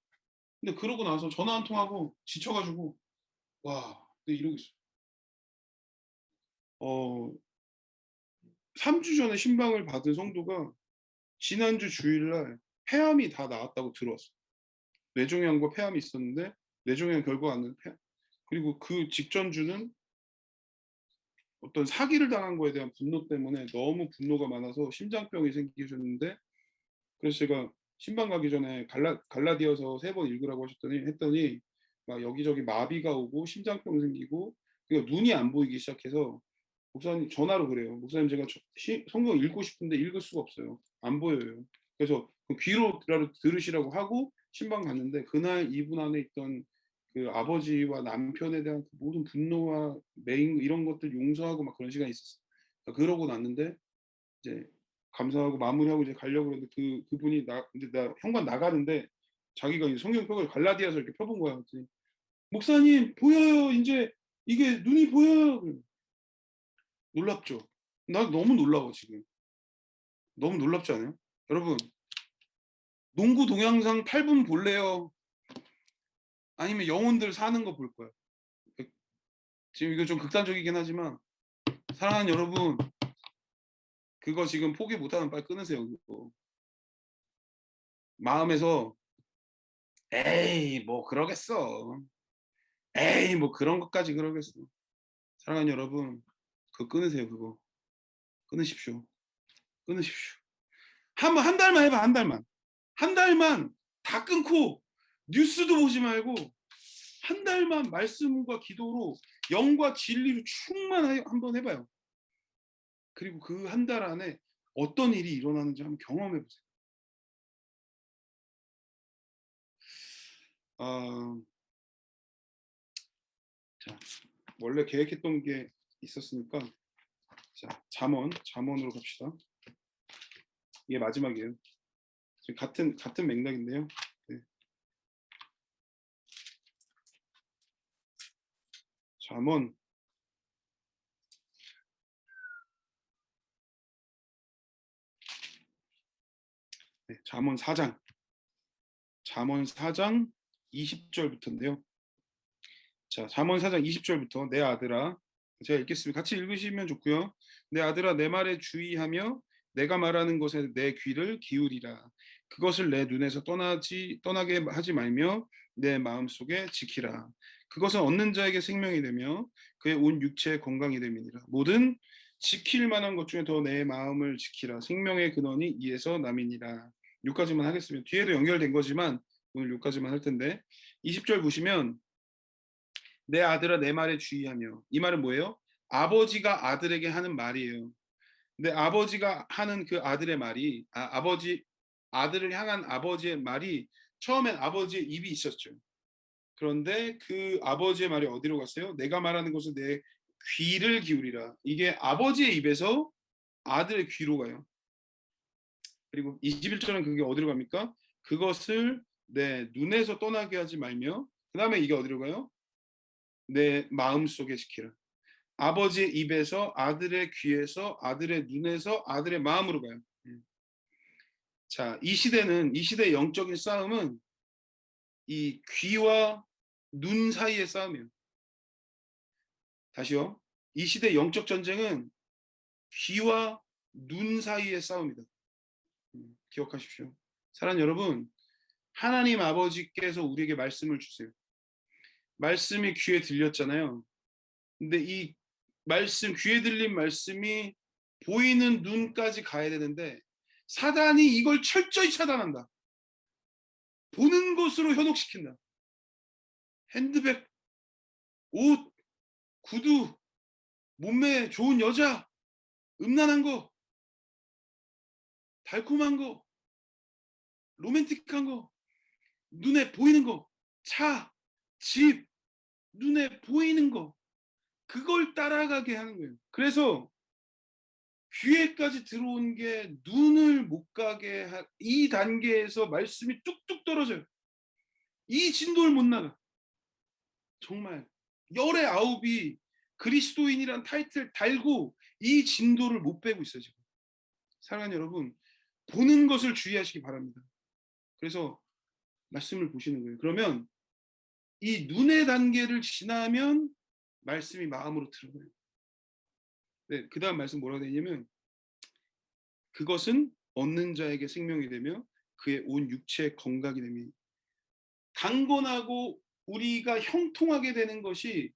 근데 그러고 나서 전화 한 통하고 지쳐 가지고 와 근데 이러고 있어. 어 3주 전에 신방을 받은 성도가 지난주 주일날 폐암이 다 나았다고 들어왔어. 뇌종양과 폐암이 있었는데 뇌종양 결과가 안 나는 폐암. 그리고 그 직전 주는 어떤 사기를 당한 거에 대한 분노 때문에 너무 분노가 많아서 심장병이 생기셨는데, 그래서 제가 신방 가기 전에 갈라디아서 3번 읽으라고 했더니 막 여기저기 마비가 오고 심장병 생기고 그러니까 눈이 안 보이기 시작해서 목사님 전화로 그래요. "목사님 제가 성경 읽고 싶은데 읽을 수가 없어요. 안 보여요." 그래서 그 귀로라도 들으시라고 하고 신방 갔는데 그날 이분 안에 있던 그 아버지와 남편에 대한 그 모든 분노와 매인 이런 것들 용서하고 막 그런 시간이 있었어요. 그러고 났는데 이제 감사하고 마무리하고 이제 가려고 그러는데 그분이 인제 나 현관 나가는데 자기가 이 성경 펴고 갈라디아서 이렇게 펴본 거야. 그랬더니 "목사님 보여요. 인제 이게 눈이 보여요." 그래요. 놀랍죠? 나 너무 놀라워 지금. 너무 놀랍지 않아요? 여러분, 농구 동영상 8분 볼래요? 아니면 영혼들 사는 거 볼 거예요? 그 지금 이거 좀 극단적이긴 하지만 사랑하는 여러분, 그거 지금 포기 못 하면 빨리 끊으세요 그거. 마음에서 '에이 뭐 그러겠어. 에이 뭐 그런 것까지 그러겠어.' 사랑하는 여러분, 그거 끊으세요 그거. 끊으십시오. 끊으십시오. 한 달만 해 봐 한 달만. 한 달만 다 끊고 뉴스도 보지 말고 한 달만 말씀과 기도로 영과 진리로 충만하게 한번 해 봐요. 그리고 그 한 달 안에 어떤 일이 일어나는지 한번 경험해 보세요. 아 자 원래 계획했던 게 있었으니까 자 잠언으로 갑시다. 이게 마지막이에요. 지금 같은 맥락인데요. 네. 잠언 네 잠언 4 장. 잠언 4장 20 절부터인데요. 자 잠언 4장 20 절부터 "내 아들아" 제가 읽겠습니다. 같이 읽으시면 좋고요. "내 아들아 내 말에 주의하며 내가 말하는 것에 내 귀를 기울이라. 그것을 내 눈에서 떠나게 하지 말며 내 마음속에 지키라. 그것은 얻는 자에게 생명이 되며 그의 온 육체에 건강이 됨이니라. 모든 지킬 만한 것 중에 더 내 마음을 지키라. 생명의 근원이 이에서 남이니라." 요까지만 하겠습니다. 뒤에도 연결된 거지만 오늘 요까지만 할 텐데 20절 보시면 "내 아들아 내 말에 주의하며." 이 말은 뭐예요? 아버지가 아들에게 하는 말이에요. 근데 아버지가 하는 그 아들의 말이 아들을 향한 아버지의 말이 처음엔 아버지의 입이 있었죠. 그런데 그 아버지의 말이 어디로 갔어요? "내가 말하는 것은 내 귀를 기울이라." 이게 아버지의 입에서 아들의 귀로 가요. 그리고 21 절은 그게 어디로 갑니까? "그것을 내 눈에서 떠나게 하지 말며." 그다음에 이게 어디로 가요? "내 마음속에 지키라." 아버지의 입에서 아들의 귀에서 아들의 눈에서 아들의 마음으로 가요. 자, 이 시대의 영적인 싸움은 이 귀와 눈 사이의 싸움이에요. 다시요. 이 시대의 영적 전쟁은 귀와 눈 사이의 싸움이다. 기억하십시오. 사랑하는 여러분, 하나님 아버지께서 우리에게 말씀을 주세요. 말씀이 귀에 들렸잖아요. 근데 이 귀에 들린 말씀이 보이는 눈까지 가야 되는데 사단이 이걸 철저히 차단한다. 보는 것으로 현혹시킨다. 핸드백, 옷, 구두, 몸매 좋은 여자, 음란한 거 달콤한 거, 로맨틱한 거, 눈에 보이는 거, 차, 집, 눈에 보이는 거, 그걸 따라가게 하는 거예요. 그래서 귀에까지 들어온 게 눈을 못 가게 이 단계에서 말씀이 뚝뚝 떨어져요. 이 진도를 못 나가. 정말 열의 아홉이 그리스도인이란 타이틀 달고 이 진도를 못 빼고 있어요, 지금. 사랑하는 여러분, 보는 것을 주의하시기 바랍니다. 그래서 말씀을 보시는 거예요. 그러면 이 눈의 단계를 지나면 말씀이 마음으로 들어가요. 네, 그다음 말씀 뭐라고 되냐면 그것은 얻는 자에게 생명이 되며 그의 온 육체의 건강이 됩니다. 강건하고 우리가 형통하게 되는 것이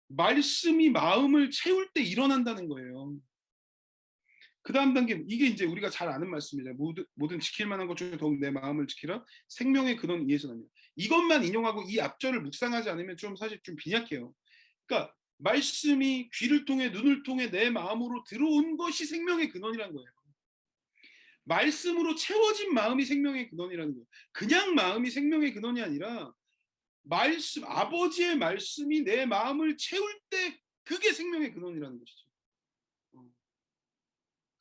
말씀이 마음을 채울 때 일어난다는 거예요. 그 다음 단계, 이게 이제 우리가 잘 아는 말씀이잖아요. 모든 지킬 만한 것 중에 더욱 내 마음을 지키라. 생명의 근원 이에서 납니다. 이것만 인용하고 이 앞절을 묵상하지 않으면 좀 사실 좀 빈약해요. 그러니까 말씀이 귀를 통해 눈을 통해 내 마음으로 들어온 것이 생명의 근원이라는 거예요. 말씀으로 채워진 마음이 생명의 근원이라는 거예요. 그냥 마음이 생명의 근원이 아니라 말씀, 아버지의 말씀이 내 마음을 채울 때 그게 생명의 근원이라는 것이죠.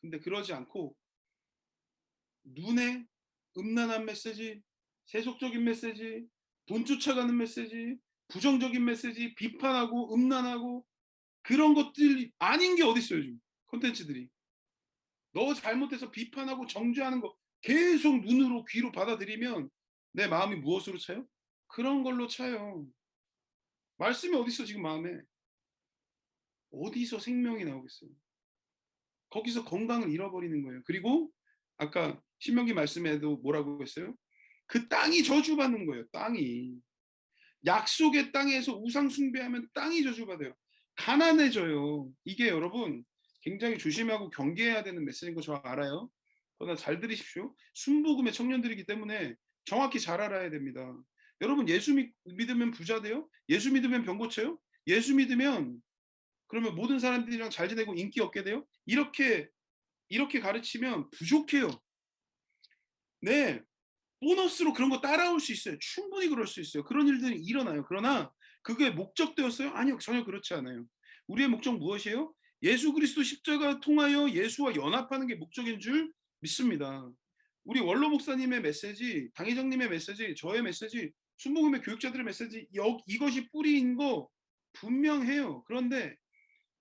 근데 그러지 않고 눈에 음란한 메시지, 세속적인 메시지, 돈 쫓아가는 메시지, 부정적인 메시지, 비판하고 음란하고 그런 것들이 아닌 게 어디 있어요, 지금. 콘텐츠들이. 너 잘못해서 비판하고 정죄하는 거 계속 눈으로 귀로 받아들이면 내 마음이 무엇으로 차요? 그런 걸로 차요. 말씀이 어디 있어, 지금 마음에. 어디서 생명이 나오겠어요? 거기서 건강을 잃어버리는 거예요. 그리고 아까 신명기 말씀에도 뭐라고 했어요? 그 땅이 저주받는 거예요. 땅이. 약속의 땅에서 우상 숭배하면 땅이 저주받아요. 가난해져요. 이게 여러분 굉장히 조심하고 경계해야 되는 메시지인 거 저 알아요. 그러나 잘 들으십시오. 순복음의 청년들이기 때문에 정확히 잘 알아야 됩니다. 여러분 예수 믿으면 부자 돼요? 예수 믿으면 병 고쳐요? 예수 믿으면 그러면 모든 사람들이랑 잘 지내고 인기 얻게 돼요? 이렇게 가르치면 부족해요. 네. 보너스로 그런 거 따라올 수 있어요. 충분히 그럴 수 있어요. 그런 일들이 일어나요. 그러나 그게 목적되었어요? 아니요. 전혀 그렇지 않아요. 우리의 목적 무엇이에요? 예수 그리스도 십자가 통하여 예수와 연합하는 게 목적인 줄 믿습니다. 우리 원로 목사님의 메시지, 당회장님의 메시지, 저의 메시지, 순복음의 교육자들의 메시지 이것이 뿌리인 거 분명해요. 그런데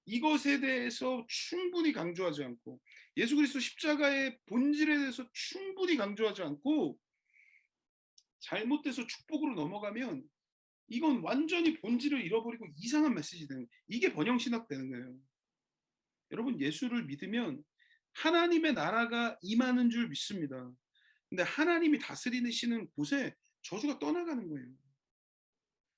이것에 대해서 충분히 강조하지 않고 예수 그리스도 십자가의 본질에 대해서 충분히 강조하지 않고 잘못돼서 축복으로 넘어가면 이건 완전히 본질을 잃어버리고 이상한 메시지 되는 거예요. 이게 번영신학 되는 거예요. 여러분 예수를 믿으면 하나님의 나라가 임하는 줄 믿습니다. 근데 하나님이 다스리시는 곳에 저주가 떠나가는 거예요.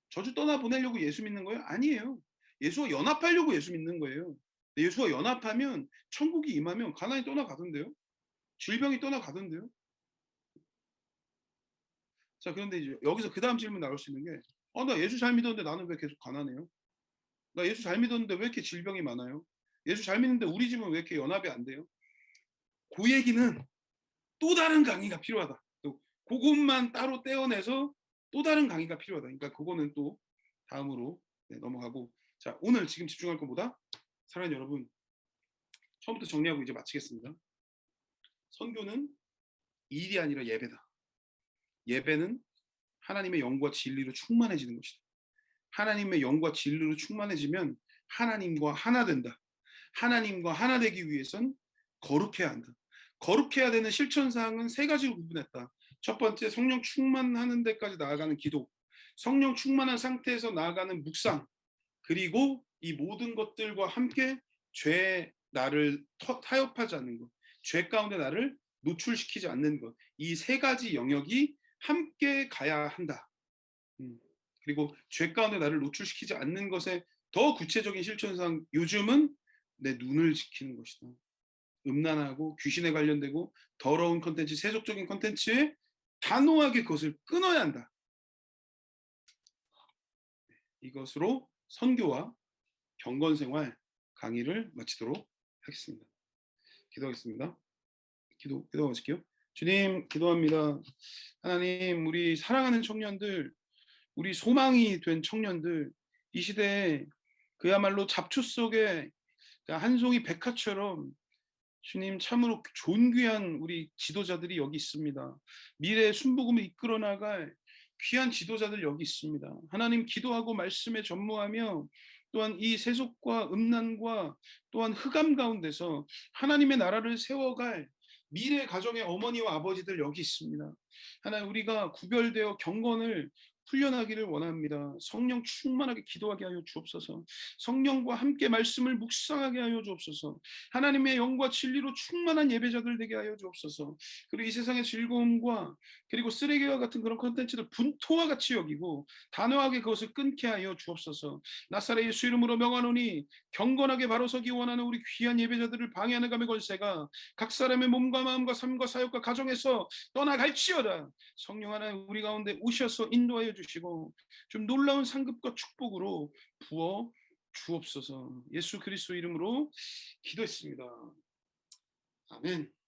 저주 떠나보내려고 예수 믿는 거예요? 아니에요. 예수와 연합하려고 예수 믿는 거예요. 예수와 연합하면 천국이 임하면 가난이 떠나가던데요. 질병이 떠나가던데요. 자, 그런데 이제 여기서 그 다음 질문 나올 수 있는 게 나 예수 잘 믿었는데 나는 왜 계속 가난해요? 나 예수 잘 믿었는데 왜 이렇게 질병이 많아요? 예수 잘 믿는데 우리 집은 왜 이렇게 연합이 안 돼요? 그 얘기는 또 다른 강의가 필요하다. 또 그것만 따로 떼어내서 또 다른 강의가 필요하다. 그러니까 그거는 또 다음으로 넘어가고 자 오늘 지금 집중할 것보다 사랑하는 여러분 처음부터 정리하고 이제 마치겠습니다. 선교는 일이 아니라 예배다. 예배는 하나님의 영과 진리로 충만해지는 것이다. 하나님의 영과 진리로 충만해지면 하나님과 하나 된다. 하나님과 하나 되기 위해선 거룩해야 한다. 거룩해야 되는 실천사항은 세 가지로 구분했다. 첫 번째 성령 충만하는 데까지 나아가는 기도, 성령 충만한 상태에서 나아가는 묵상, 그리고 이 모든 것들과 함께 죄 나를 타협하지 않는 것, 죄 가운데 나를 노출시키지 않는 것, 이 세 가지 영역이 함께 가야 한다. 그리고 죄 가운데 나를 노출시키지 않는 것에 더 구체적인 실천상 요즘은 내 눈을 지키는 것이다. 음란하고 귀신에 관련되고 더러운 컨텐츠, 세속적인 컨텐츠에 단호하게 그것을 끊어야 한다. 이것으로 선교와 경건생활 강의를 마치도록 하겠습니다. 기도하겠습니다. 기도 마칠게요. 주님 기도합니다. 하나님 우리 사랑하는 청년들, 우리 소망이 된 청년들 이 시대에 그야말로 잡초 속에 한 송이 백화처럼 주님 참으로 존귀한 우리 지도자들이 여기 있습니다. 미래의 순복음을 이끌어 나갈 귀한 지도자들 여기 있습니다. 하나님 기도하고 말씀에 전무하며 또한 이 세속과 음란과 또한 흑암 가운데서 하나님의 나라를 세워갈 미래 가정의 어머니와 아버지들 여기 있습니다. 하나님 우리가 구별되어 경건을 훈련하기를 원합니다. 성령 충만하게 기도하게 하여 주옵소서. 성령과 함께 말씀을 묵상하게 하여 주옵소서. 하나님의 영과 진리로 충만한 예배자들 되게 하여 주옵소서. 그리고 이 세상의 즐거움과 그리고 쓰레기와 같은 그런 콘텐츠를 분토와 같이 여기고 단호하게 그것을 끊게 하여 주옵소서. 나사렛 예수 이름으로 명하노니 경건하게 바로 서기 원하는 우리 귀한 예배자들을 방해하는 감의 권세가 각 사람의 몸과 마음과 삶과 사역과 가정에서 떠나갈지어다. 성령 하나님 우리 가운데 오셔서 인도하여 주시고 좀 놀라운 상급과 축복으로 부어 주옵소서. 예수 그리스도 이름으로 기도했습니다. 아멘.